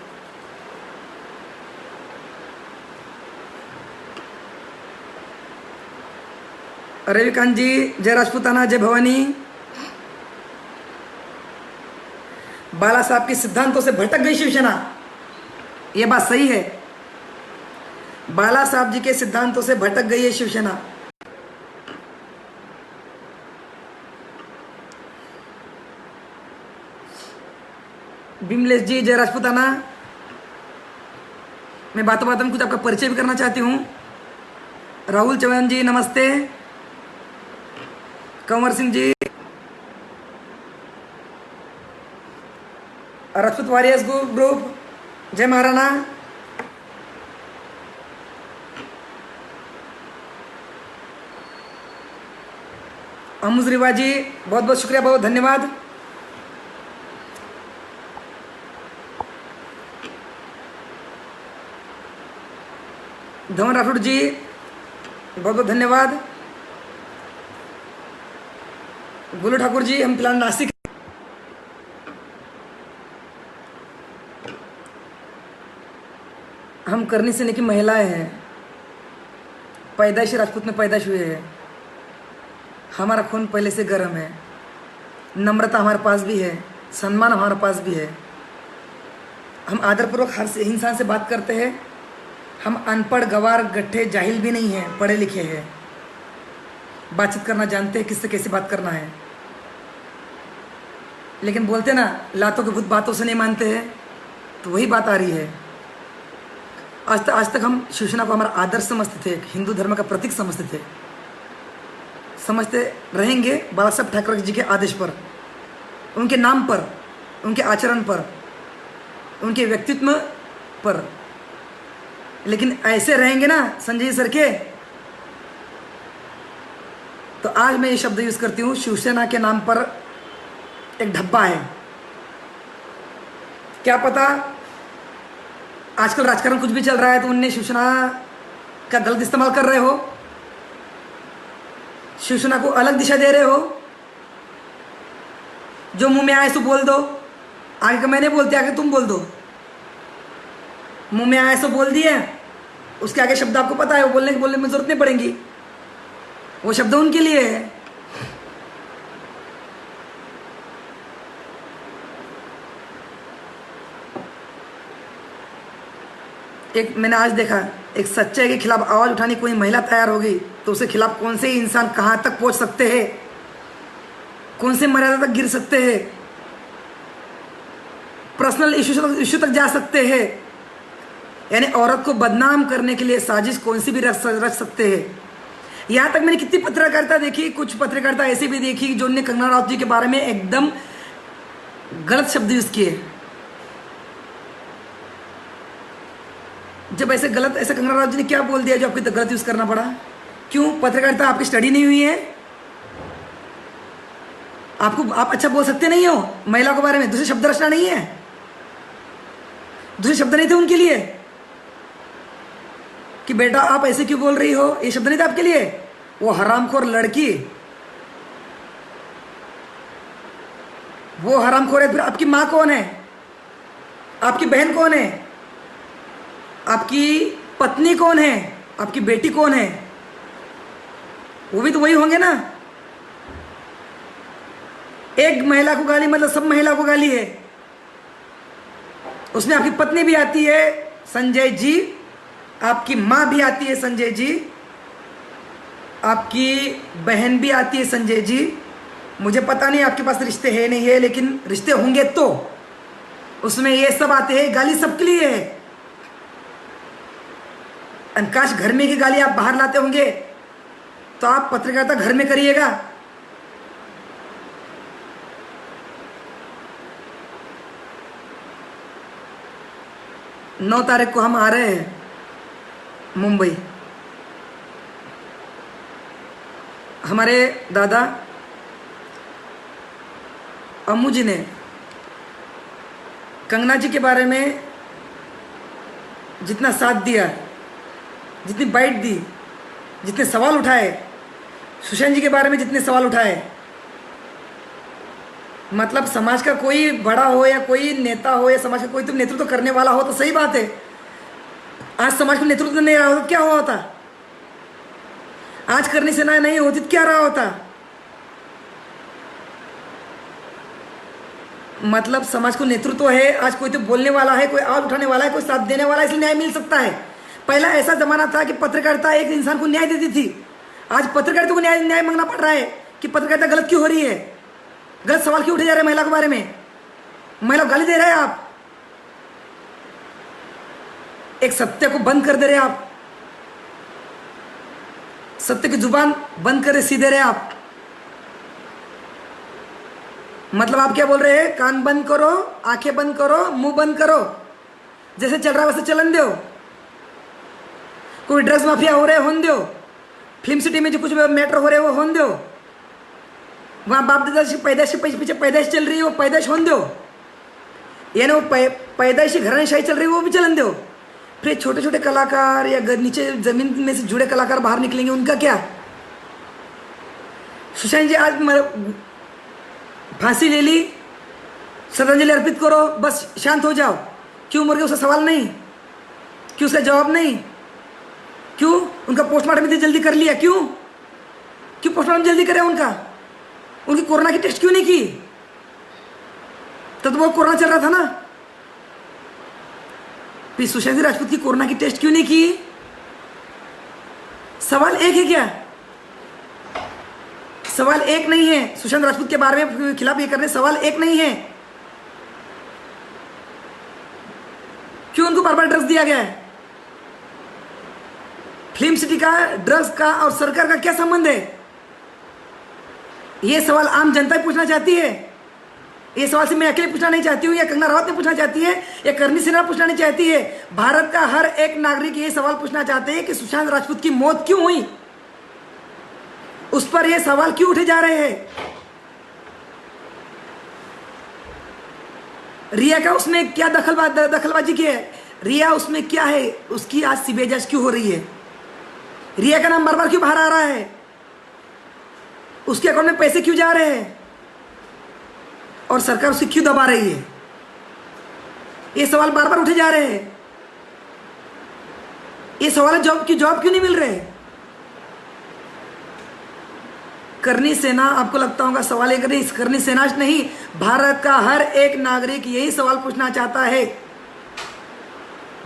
रविकांत जी, जय राजपूताना, जय भवानी। बाला साहब के सिद्धांतों से भटक गई शिवसेना, यह बात सही है। बाला साहब जी के सिद्धांतों से भटक गई है शिवसेना। बिमलेश जी, जय राजपूताना। मैं बातों बातों में कुछ आपका परिचय भी करना चाहती हूँ। राहुल चौहान जी नमस्ते। कंवर सिंह जी, राजपूत वॉरियर्स ग्रुप, जय महाराणा। अमुज रिवा जी, बहुत बहुत शुक्रिया, बहुत धन्यवाद। धवन राठौड़ जी, बहुत बहुत धन्यवाद। गोलू ठाकुर जी, हम फिलहाल नासिक। हम करनी से की महिलाएं हैं, पैदाइशी राजपूत में पैदाइश हुए हैं। हमारा खून पहले से गर्म है, नम्रता हमारे पास भी है, सम्मान हमारे पास भी है। हम आदरपूर्वक हर इंसान से बात करते हैं। हम अनपढ़, गवार, गट्ठे, जाहिल भी नहीं हैं, पढ़े लिखे हैं। बातचीत करना जानते हैं, किससे कैसे बात करना है। लेकिन बोलते ना, लातों के भूत बातों से नहीं मानते हैं, तो वही बात आ रही है। आज तक हम शिवसेना को हमारा आदर्श समझते थे, हिंदू धर्म का प्रतीक समझते थे, समझते रहेंगे। बाला साहब ठाकरे जी के आदेश पर, उनके नाम पर, उनके आचरण पर, उनके व्यक्तित्व पर। लेकिन ऐसे रहेंगे ना संजय सर के, तो आज मैं ये शब्द यूज करती हूँ, शिवसेना के नाम पर एक धब्बा है। क्या पता आजकल राजकारण कुछ भी चल रहा है तो उनने शिवसेना का गलत इस्तेमाल कर रहे हो, शिवसेना को अलग दिशा दे रहे हो। जो मुंह में आए सो बोल दो, आगे का मैं नहीं बोलती, आगे तुम बोल दो। मुंह में आए सो बोल दिए, उसके आगे शब्द आपको पता है, वो बोलने में जरूरत नहीं पड़ेगी, वो शब्द उनके लिए है। एक मैंने आज देखा, एक सच्चाई के खिलाफ आवाज उठाने कोई महिला तैयार हो गई तो उसके खिलाफ कौन से इंसान कहां तक पहुंच सकते हैं, कौन से मर्यादा तक गिर सकते हैं, पर्सनल इश्यू तक जा सकते हैं। यानी औरत को बदनाम करने के लिए साजिश कौन सी भी रच सकते हैं। यहां तक मैंने कितनी पत्रकारिता देखी, कुछ पत्रकारिता ऐसी भी देखी जो उन्होंने कंगना राउत जी के बारे में एकदम गलत शब्द यूज किए। जब ऐसे कंगना राउत जी ने क्या बोल दिया जो आपको गलत यूज करना पड़ा? क्यों? पत्रकारिता आपकी स्टडी नहीं हुई है? आप अच्छा बोल सकते नहीं हो महिला के बारे में? दूसरे शब्द रचना नहीं है? दूसरे शब्द नहीं थे उनके लिए कि बेटा आप ऐसे क्यों बोल रही हो? ये शब्द नहीं था आपके लिए? वो हरामखोर लड़की, वो हरामखोर है। फिर आपकी माँ कौन है? आपकी बहन कौन है? आपकी पत्नी कौन है? आपकी बेटी कौन है? वो भी तो वही होंगे ना। एक महिला को गाली मतलब सब महिला को गाली है। उसमें आपकी पत्नी भी आती है संजय जी, आपकी माँ भी आती है संजय जी, आपकी बहन भी आती है संजय जी। मुझे पता नहीं आपके पास रिश्ते है नहीं है, लेकिन रिश्ते होंगे तो उसमें ये सब आते हैं। गाली सबके लिए है। काश घर में की गाली आप बाहर लाते होंगे तो आप पत्रकारिता घर में करिएगा। नौ तारीख को हम आ रहे हैं मुंबई। हमारे दादा अम्मू जी ने कंगना जी के बारे में जितना साथ दिया, जितनी बाइट दी, जितने सवाल उठाए, सुशांत जी के बारे में जितने सवाल उठाए, मतलब समाज का कोई बड़ा हो या कोई नेता हो या समाज का कोई तो नेतृत्व करने वाला हो तो सही बात है। आज समाज को नेतृत्व नहीं रहा होता क्या हुआ होता? आज करनी सेना नहीं होती तो क्या रहा होता? मतलब समाज को नेतृत्व है, आज कोई तो बोलने वाला है, कोई आवाज उठाने वाला है, कोई साथ देने वाला है, इसलिए न्याय मिल सकता है। पहला ऐसा जमाना था कि पत्रकारिता एक इंसान को न्याय देती थी। आज पत्रकारिता को न्याय मांगना पड़ रहा है कि पत्रकारिता गलत क्यों हो रही है, गलत सवाल क्यों उठे जा रहे हैं महिला के बारे में, महिला को गाली दे रहे हैं आप, एक सत्य को बंद कर दे रहे हैं आप, सत्य की जुबान बंद कर सीधे रहे आप। मतलब आप क्या बोल रहे हैं? कान बंद करो, आंखें बंद करो, मुंह बंद करो, जैसे चल रहा है वैसे चलन दो। कोई ड्रग्स माफिया हो रहे होने दो, फिल्म सिटी में जो कुछ मैटर हो रहे हैं वो होने दो, वहां बाप दादा की पैदाइश पीछे पैदाइश चल रही है वो पैदाइश होने दो, यानी वो पैदाइशी घरानेशाही चल रही है वो भी चलन दो। फिर छोटे छोटे कलाकार या नीचे जमीन में से जुड़े कलाकार बाहर निकलेंगे, उनका क्या? सुशांत जी आज फांसी ले ली, श्रद्धांजलि अर्पित करो, बस शांत हो जाओ। क्यों मर गए उसका सवाल नहीं, क्यों उसका जवाब नहीं, क्यों उनका पोस्टमार्टम इतनी जल्दी कर लिया, क्यों पोस्टमार्टम जल्दी करे उनकी कोरोना की टेस्ट क्यों नहीं की? तब तो वो कोरोना चल रहा था ना। फिर सुशांत सिंह राजपूत की कोरोना की टेस्ट क्यों नहीं की? सवाल एक है क्या? सवाल एक नहीं है। सुशांत राजपूत के बारे में खिलाफ ये करने सवाल एक नहीं है। क्यों उनको बार बार ड्रग्स दिया गया है? फिल्म सिटी का, ड्रग्स का और सरकार का क्या संबंध है? ये सवाल आम जनता पूछना चाहती है। ये सवाल से मैं अकेले पूछना नहीं चाहती हूँ, या कंगना रावत ने पूछना चाहती है, या करणी सेना पूछना नहीं चाहती है। भारत का हर एक नागरिक ये सवाल पूछना चाहते हैं कि सुशांत राजपूत की मौत क्यों हुई, उस पर ये सवाल क्यों उठे जा रहे हैं। रिया का उसमें क्या दखलबाजी की है? रिया उसमें क्या है? उसकी आज सीबीआई जांच क्यों हो रही है? रिया का नाम बार बार क्यों बाहर आ रहा है? उसके अकाउंट में पैसे क्यों जा रहे हैं और सरकार उसे क्यों दबा रही है? ये सवाल बार बार उठे जा रहे हैं। ये सवाल जवाब क्यों नहीं मिल रहे? करणी सेना, आपको लगता होगा सवाल एक नहीं, करणी सेना नहीं, भारत का हर एक नागरिक यही सवाल पूछना चाहता है।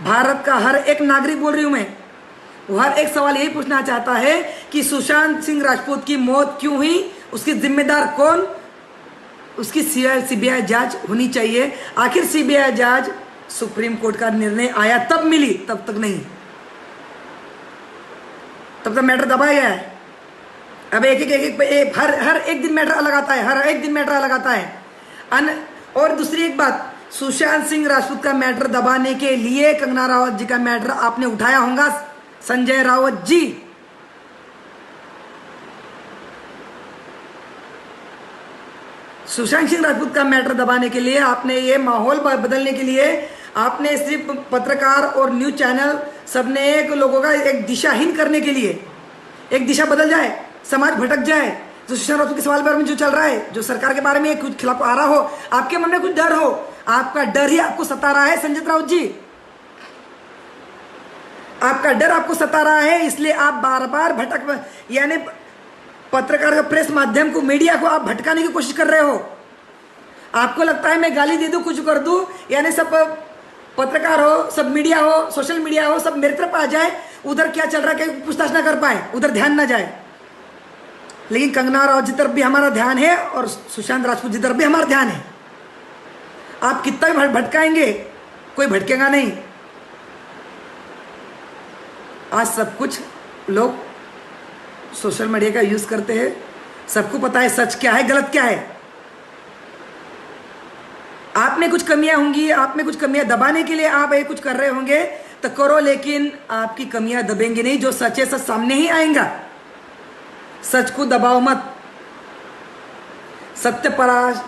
भारत का हर एक नागरिक बोल रही हूं मैं, वो हर एक सवाल यही पूछना चाहता है कि सुशांत सिंह राजपूत की मौत क्यों हुई, उसके जिम्मेदार कौन, उसकी सीबीआई जांच होनी चाहिए। आखिर सीबीआई जांच सुप्रीम कोर्ट का निर्णय आया तब मिली, तब तक नहीं, तब तक मैटर दबाया गया है। अब एक हर एक दिन मैटर अलग आता है, हर एक दिन मैटर अलग आता है। और दूसरी एक बात, सुशांत सिंह राजपूत का मैटर दबाने के लिए कंगना रावत जी का मैटर आपने उठाया होगा, संजय राउत जी। सुशांत सिंह राजपूत का मैटर दबाने के लिए आपने, ये माहौल बदलने के लिए आपने सिर्फ पत्रकार और न्यूज चैनल सबने एक लोगों का एक दिशाहीन करने के लिए, एक दिशा बदल जाए, समाज भटक जाए, जो सुशांत राजपूत के सवाल के बारे में जो चल रहा है, जो सरकार के बारे में कुछ खिलाफ आ रहा हो, आपके मन में कुछ डर हो, आपका डर ही आपको सता रहा है संजय राउत जी, आपका डर आपको सता रहा है, इसलिए आप बार बार यानी पत्रकार का, प्रेस माध्यम को, मीडिया को आप भटकाने की कोशिश कर रहे हो। आपको लगता है मैं गाली दे दूं, कुछ कर दूं, यानी सब पत्रकार हो, सब मीडिया हो, सोशल मीडिया हो, सब मेरी तरफ आ जाए, उधर क्या चल रहा है क्या पूछताछ ना कर पाए, उधर ध्यान ना जाए। लेकिन कंगना रावत जी तरफ भी हमारा ध्यान है और सुशांत राजपूत जी तरफ भी हमारा ध्यान है। आप कितना भी भटकाएंगे, कोई भटकेगा नहीं। आज सब कुछ लोग सोशल मीडिया का यूज करते हैं, सबको पता है सच क्या है, गलत क्या है। आप में कुछ कमियां होंगी, आप में कुछ कमियां दबाने के लिए आप ये कुछ कर रहे होंगे तो करो, लेकिन आपकी कमियां दबेंगे नहीं। जो सच है सच सामने ही आएगा। सच को दबाओ मत। सत्य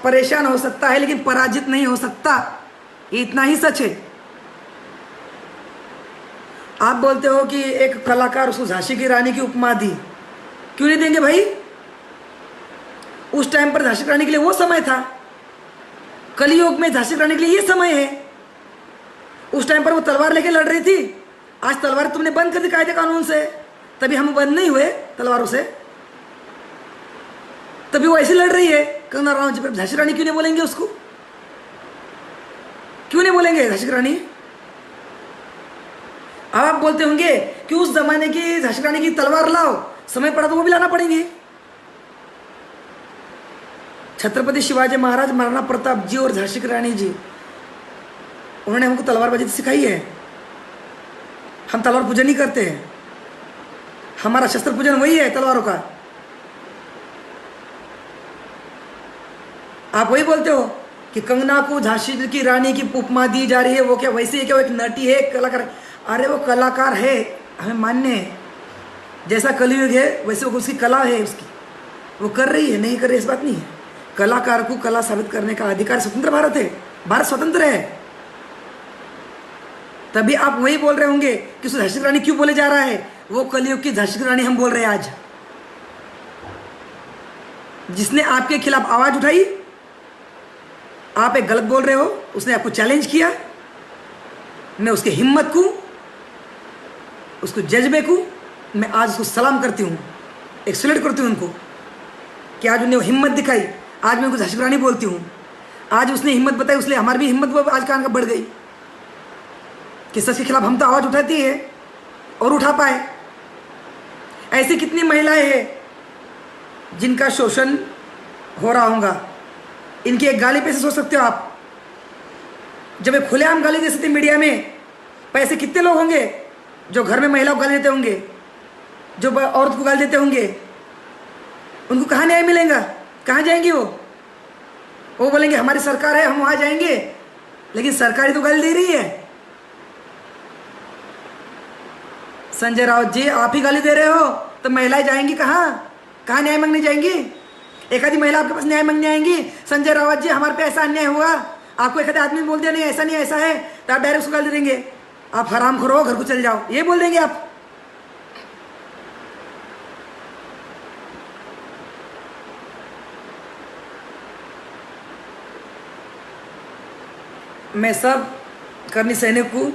परेशान हो सकता है लेकिन पराजित नहीं हो सकता। ये इतना ही सच है। आप बोलते हो कि एक कलाकार उसको झांसी की रानी की उपमा दी, क्यों नहीं देंगे भाई? उस टाइम पर झांसी की रानी के लिए वो समय था, कलयुग में झांसी की रानी के लिए ये समय है। उस टाइम पर वो तलवार लेके लड़ रही थी, आज तलवार तुमने बंद कर दी कायदे कानून से, तभी हम बंद नहीं हुए तलवारों से, तभी वो ऐसे लड़ रही है कंगना रनावत जी पर। झांसी रानी क्यों नहीं बोलेंगे उसको? क्यों नहीं बोलेंगे झांसी रानी? अब आप बोलते होंगे कि उस जमाने की झांसी रानी की तलवार लाओ, समय पड़ा तो वो भी लाना पड़ेंगे। छत्रपति शिवाजी महाराज, महाराणा प्रताप जी और झांसी की रानी जी, उन्होंने हमको तलवारबाजी तो सिखाई है। हम तलवार पूजन नहीं करते हैं, हमारा शस्त्र पूजन वही है तलवारों का। आप वही बोलते हो कि कंगना को झांसी की रानी की उपमा दी जा रही है, वो क्या वैसे ही क्या, वो एक नटी है, एक कलाकार है? अरे वो कलाकार है, हमें मान्य है, जैसा कलयुग है वैसे वो उसकी कला है, उसकी वो कर रही है, नहीं कर रही इस बात नहीं है। कलाकार को कला साबित करने का अधिकार, स्वतंत्र भारत है, भारत स्वतंत्र है। तभी आप वही बोल रहे होंगे कि झांसी की रानी क्यों बोले जा रहा है? वो कलयुग की झांसी की रानी हम बोल रहे हैं आज। जिसने आपके खिलाफ आवाज उठाई, आप एक गलत बोल रहे हो, उसने आपको चैलेंज किया, मैं उसके हिम्मत को, उसको जज्बे को मैं आज उसको सलाम करती हूँ, एक सैल्यूट करती हूँ उनको कि आज उन्हें हिम्मत दिखाई। आज मैं उनको झांसी की रानी बोलती हूँ, आज उसने हिम्मत बताई, इसलिए हमारी भी हिम्मत आज कान का बढ़ गई कि सच के खिलाफ हम तो आवाज उठाती है और उठा पाए। ऐसी कितनी महिलाएं हैं जिनका शोषण हो रहा होगा, इनकी एक गाली पे से सोच सकते हो आप? जब एक खुलेआम गाली दे सकते मीडिया में, पैसे कितने लोग होंगे जो घर में महिलाओं को गाली देते होंगे, जो औरत को गाली देते होंगे? उनको कहाँ न्याय मिलेगा? कहाँ जाएंगी वो बोलेंगे हमारी सरकार है, हम वहाँ जाएंगे, लेकिन सरकार ही तो गाली दे रही है। संजय राउत जी, आप ही गाली दे रहे हो तो महिलाएं जाएंगी कहाँ? कहाँ न्याय मांगने जाएंगी? एक आधी महिला आपके पास न्याय मांगने आएंगी, संजय रावत जी हमारे पे ऐसा अन्याय हुआ, आपको एक आधे आदमी बोल दिया नहीं ऐसा नहीं ऐसा है, तो आप डायरेक्ट उसको गाली देंगे, आप हराम खोरो, घर को चल जाओ, ये बोल देंगे आप। मैं सब करनी सैनिक को,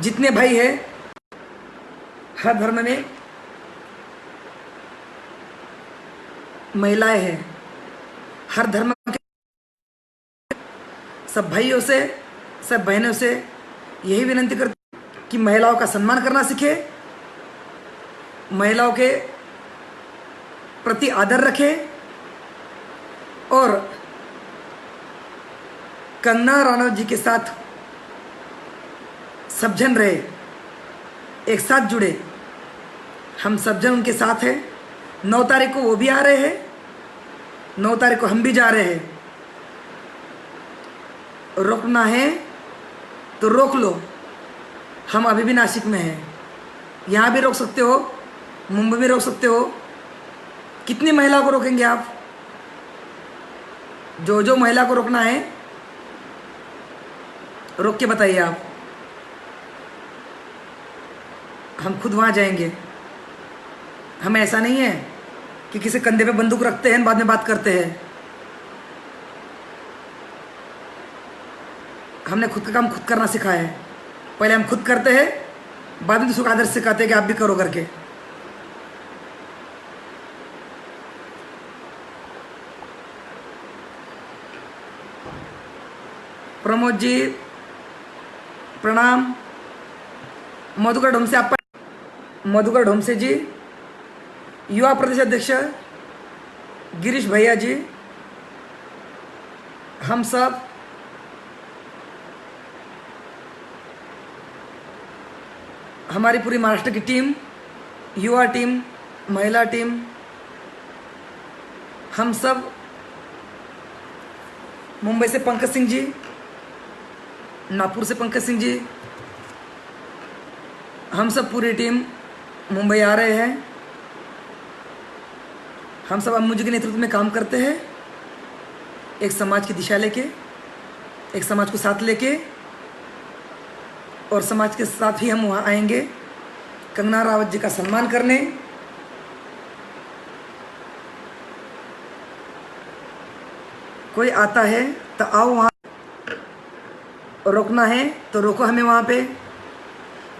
जितने भाई है हर धर्म में महिलाएं हैं, हर धर्म के सब भाइयों से, सब बहनों से यही विनती करती कि महिलाओं का सम्मान करना सीखे, महिलाओं के प्रति आदर रखे और कंगना रनावत जी के साथ सब जन रहे, एक साथ जुड़े। हम सब जन उनके साथ हैं। 9 तारीख को वो भी आ रहे हैं, 9 तारीख को हम भी जा रहे हैं। रोकना है तो रोक लो, हम अभी भी नासिक में हैं, यहाँ भी रोक सकते हो, मुंबई में रोक सकते हो। कितनी महिला को रोकेंगे आप? जो महिला को रोकना है रोक के बताइए आप, हम खुद वहाँ जाएंगे। हमें ऐसा नहीं है कि किसी कंधे पे बंदूक रखते हैं बाद में बात करते हैं। हमने खुद का काम खुद करना सिखाया है, पहले हम खुद करते हैं, बाद में दूसरों को आदर्श सिखाते हैं कि आप भी करो करके। प्रमोद जी प्रणाम। मधुकर ढोमसे आप, मधुकर ढोमसे जी, युवा प्रदेश अध्यक्ष गिरीश भैया जी, हम सब हमारी पूरी महाराष्ट्र की टीम, युवा टीम, महिला टीम, हम सब, मुंबई से पंकज सिंह जी, नागपुर से पंकज सिंह जी, हम सब पूरी टीम मुंबई आ रहे हैं। हम सब अम्मू जी के नेतृत्व में काम करते हैं, एक समाज की दिशा लेके। एक समाज को साथ लेके, और समाज के साथ ही हम वहाँ आएंगे कंगना रावत जी का सम्मान करने। कोई आता है तो आओ, वहाँ रोकना है तो रोको हमें वहाँ पे।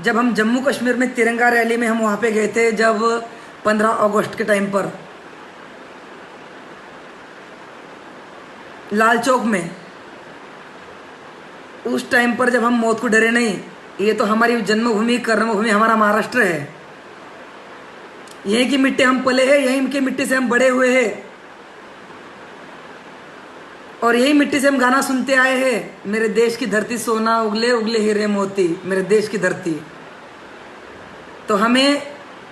जब हम जम्मू कश्मीर में तिरंगा रैली में हम वहाँ पे गए थे, जब 15 अगस्त के टाइम पर लाल चौक में, उस टाइम पर जब हम मौत को डरे नहीं। ये तो हमारी जन्मभूमि, कर्मभूमि हमारा महाराष्ट्र है। यहीं की मिट्टी हम पले हैं, यहीं की मिट्टी से हम बड़े हुए हैं, और यही मिट्टी से हम गाना सुनते आए हैं, मेरे देश की धरती सोना उगले उगले हीरे मोती, मेरे देश की धरती। तो हमें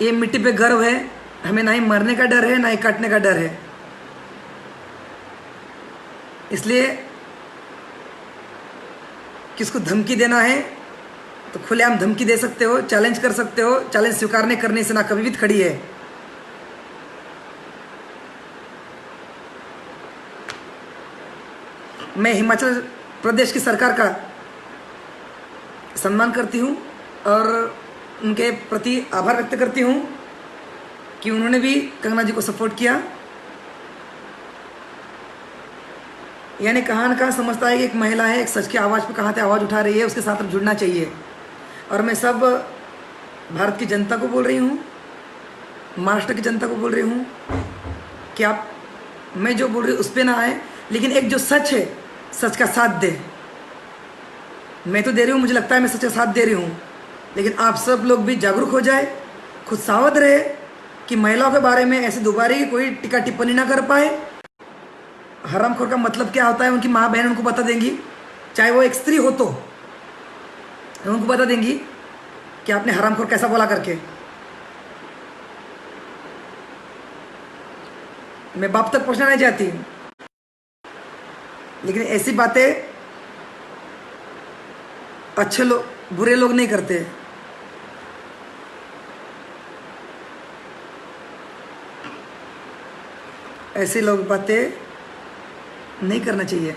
ये मिट्टी पे गर्व है, हमें ना ही मरने का डर है ना ही काटने का डर है। इसलिए किसको धमकी देना है तो खुलेआम धमकी दे सकते हो, चैलेंज कर सकते हो। चैलेंज स्वीकारने करने से ना कभी भी खड़ी है। मैं हिमाचल प्रदेश की सरकार का सम्मान करती हूँ और उनके प्रति आभार व्यक्त करती हूँ कि उन्होंने भी कंगना जी को सपोर्ट किया। यानी कहाँ न कहाँ समझता है कि एक महिला है, एक सच की आवाज़ पे कहाँ से आवाज़ उठा रही है, उसके साथ अब जुड़ना चाहिए। और मैं सब भारत की जनता को बोल रही हूँ, महाराष्ट्र की जनता को बोल रही हूँ कि आप, मैं जो बोल रही हूँ उस पर ना आए, लेकिन एक जो सच है, सच का साथ दे। मैं तो दे रही हूँ, मुझे लगता है मैं सच का साथ दे रही हूँ, लेकिन आप सब लोग भी जागरूक हो जाए, खुद सावध रहे कि महिलाओं के बारे में ऐसे दोबारा की कोई टीका टिप्पणी ना कर पाए। हरामखोर का मतलब क्या होता है उनकी माँ बहन उनको बता देंगी, चाहे वो एक स्त्री हो तो उनको बता देंगी कि आपने हरामखोर कैसा बोला करके। मैं बाप तक पहुंचना नहीं चाहती, लेकिन ऐसी बातें अच्छे लोग, बुरे लोग नहीं करते। ऐसे लोग बातें नहीं करना चाहिए।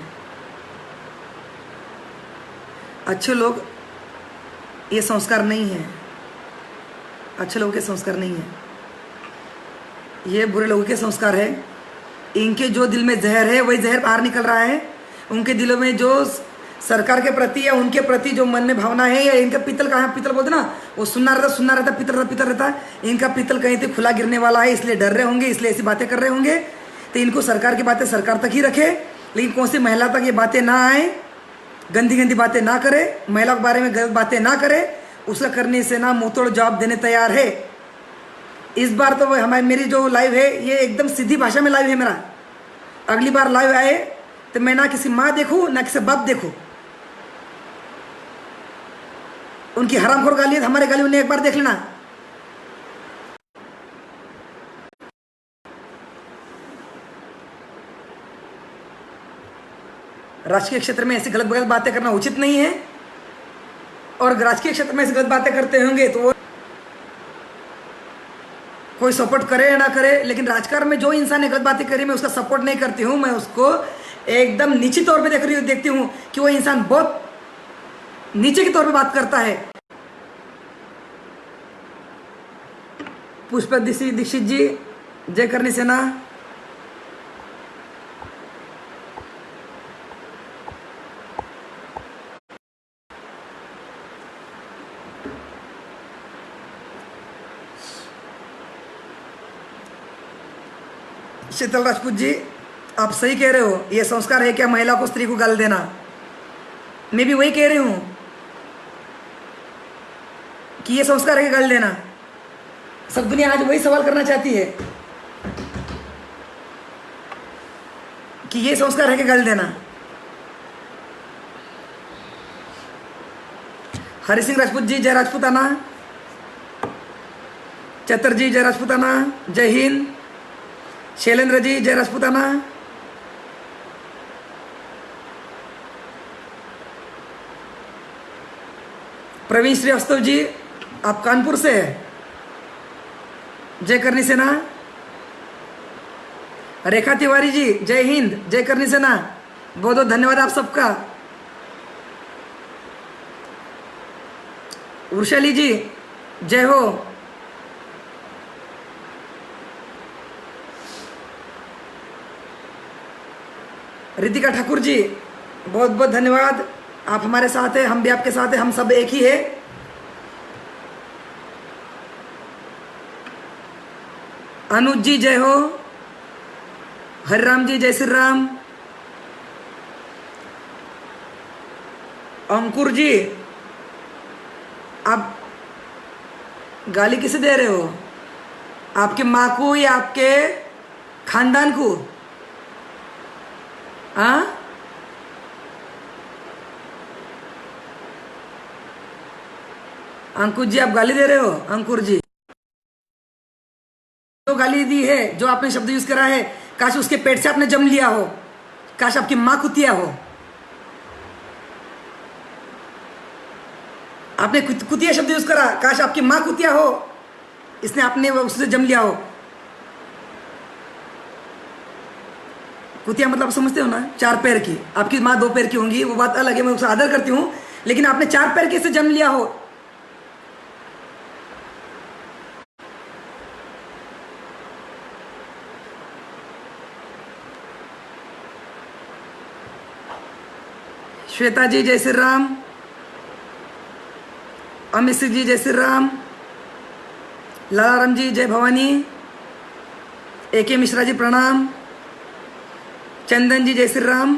अच्छे लोग ये संस्कार नहीं है, अच्छे लोगों के संस्कार नहीं है, ये बुरे लोगों के संस्कार है। इनके जो दिल में जहर है वही जहर बाहर निकल रहा है। उनके दिलों में जो सरकार के प्रति या उनके प्रति जो मन में भावना है, या इनका पीतल कहाँ, पीतल बोलते ना, वो सुनना रहता, पीतल रहता। इनका पीतल कहीं तो खुला गिरने वाला है, इसलिए डर रहे होंगे, इसलिए ऐसी बातें कर रहे होंगे। तो इनको सरकार की बातें सरकार तक ही रखे, लेकिन कौन सी महिला तक ये बातें ना आए, गंदी गंदी बातें ना करे, महिला के बारे में गलत बातें ना करे। उसका करने से ना मुंह तोड़ जवाब देने तैयार है। इस बार तो हमारी मेरी जो लाइव है ये एकदम सीधी भाषा में लाइव है मेरा। अगली बार लाइव आए तो मैं ना किसी माँ देखूँ ना किसी बाप देखूँ। उनकी हरामखोर गाली है, हमारे गाली उन्हें एक बार देख लेना। राजकीय क्षेत्र में ऐसी गलत गलत बातें करना उचित नहीं है, और राजकीय क्षेत्र में ऐसी गलत बातें करते होंगे तो वो कोई सपोर्ट करे या ना करे, लेकिन राजकारण में जो इंसान ने गलत बातें करी मैं उसका सपोर्ट नहीं करती हूँ। मैं उसको एकदम नीचे तौर पे देखती हूँ कि वो इंसान बहुत नीचे के तौर पे बात करता है। पुष्पा दीक्षित जी, जय करनी सेना। शीतल राजपूत जी, आप सही कह रहे हो, ये संस्कार है क्या महिला को, स्त्री को गाल देना? मैं भी वही कह रही हूं कि ये संस्कार है कि गाल देना। सब दुनिया आज वही सवाल करना चाहती है कि ये संस्कार है कि गाल देना। हरि सिंह राजपूत जी, जय राजपूताना। चतुर्जी, जय राजपूताना, जय हिंद। शैलेंद्र जी, जय राजपूताना। प्रवीण श्रीवास्तव जी, आप कानपुर से हैं, जय करनी सेना। रेखा तिवारी जी, जय हिंद, जय करनी सेना। बहुत बहुत धन्यवाद आप सबका। वृषाली जी जय हो। रितिका ठाकुर जी बहुत बहुत धन्यवाद, आप हमारे साथ हैं, हम भी आपके साथ हैं, हम सब एक ही है। अनुज जी जय हो। हरिराम जी जय श्री राम। अंकुर जी आप गाली किसे दे रहे हो, आपकी माँ को या आपके खानदान को? हाँ, अंकुर जी आप गाली दे रहे हो? अंकुर जी जो गाली दी है, जो आपने शब्द यूज करा है, काश उसके पेट से आपने जन्म लिया हो, काश आपकी माँ कुतिया हो। आपने कुतिया शब्द यूज करा, काश आपकी माँ कुतिया हो, इसने आपने उससे जन्म लिया हो। कुतिया मतलब समझते हो ना, 4 पैर की। आपकी माँ 2 पैर की होंगी, वो बात अलग है, मैं उसका आदर करती हूँ, लेकिन आपने 4 पैर के से जन्म लिया हो। श्वेता जी जय श्री राम। अमित सिंह जी जय श्री राम। लालाराम जी जय भवानी। AK मिश्रा जी प्रणाम। चंदन जी जय श्री राम।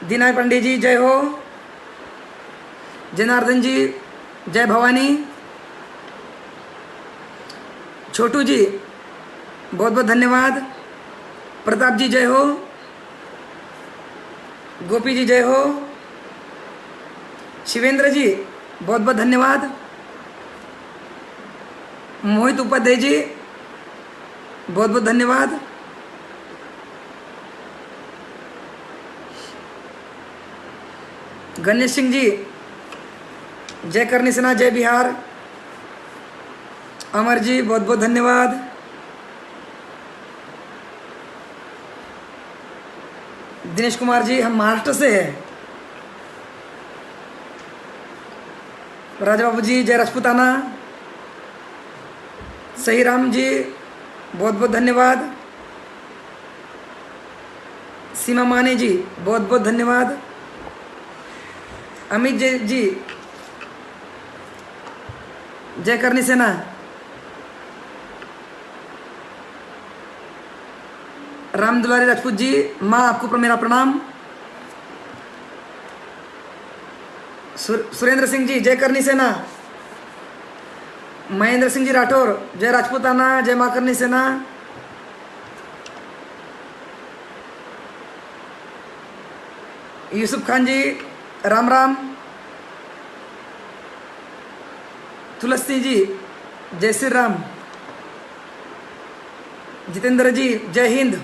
दीनाय पंडित जी जय हो। जनार्दन जी जय भवानी। छोटू जी बहुत बहुत धन्यवाद। प्रताप जी जय हो। गोपी जी जय हो। शिवेंद्र जी बहुत बहुत धन्यवाद। मोहित उपाध्याय जी बहुत बहुत धन्यवाद। गणेश सिंह जी जय करनी सेना जय बिहार। अमर जी बहुत बहुत धन्यवाद। दिनेश कुमार जी हम महाराष्ट्र से हैं। राजा बाबू जी जय राजपूताना। सही राम जी बहुत बहुत धन्यवाद। सीमा माने जी बहुत बहुत धन्यवाद। अमित जी जय करनी सेना। राम दुलारी राजपूत जी माँ आपको मेरा प्रणाम। सुरेंद्र सिंह जी जय करनी सेना। महेंद्र सिंह जी राठौर जय राजपूताना जय माँ करनी सेना। यूसुफ खान जी राम राम। तुलसी जी जय श्री राम। जितेंद्र जी जय हिंद।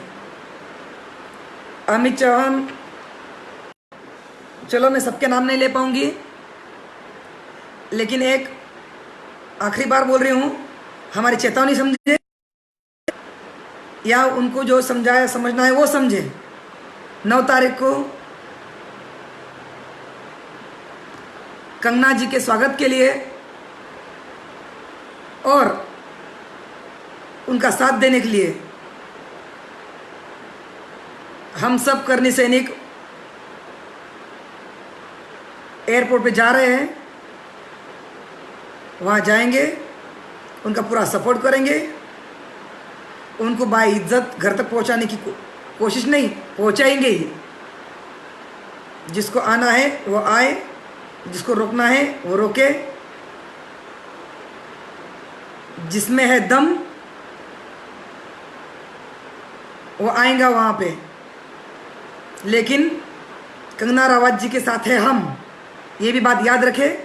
अमित चौहान, चलो मैं सबके नाम नहीं ले पाऊंगी, लेकिन एक आखिरी बार बोल रही हूँ, हमारी चेतावनी समझे या उनको जो समझाया समझना है वो समझे। 9 तारीख को कंगना जी के स्वागत के लिए और उनका साथ देने के लिए हम सब करनी सैनिक एयरपोर्ट पे जा रहे हैं। वहाँ जाएंगे, उनका पूरा सपोर्ट करेंगे, उनको बाइज्जत घर तक पहुँचाने की कोशिश नहीं, पहुँचाएंगे ही। जिसको आना है वो आए, जिसको रोकना है वो रोके। जिसमें है दम वो आएगा वहाँ पे, लेकिन कंगना रावत जी के साथ है हम, ये भी बात याद रखें।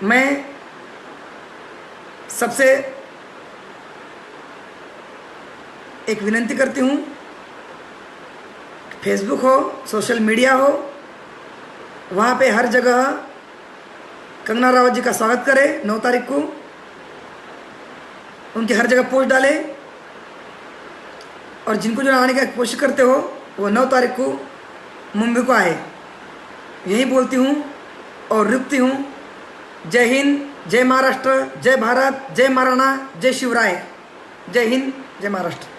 मैं सबसे एक विनती करती हूँ, फेसबुक हो, सोशल मीडिया हो, वहाँ पे हर जगह कंगना रावत जी का स्वागत करें। 9 तारीख को उनके हर जगह पोस्ट डालें, और जिनको जो आने की कोशिश करते हो वो 9 तारीख को मुंबई को आए। यही बोलती हूँ और रुकती हूँ। जय हिंद, जय महाराष्ट्र, जय भारत, जय महाराणा, जय शिवराय। जय हिंद, जय महाराष्ट्र।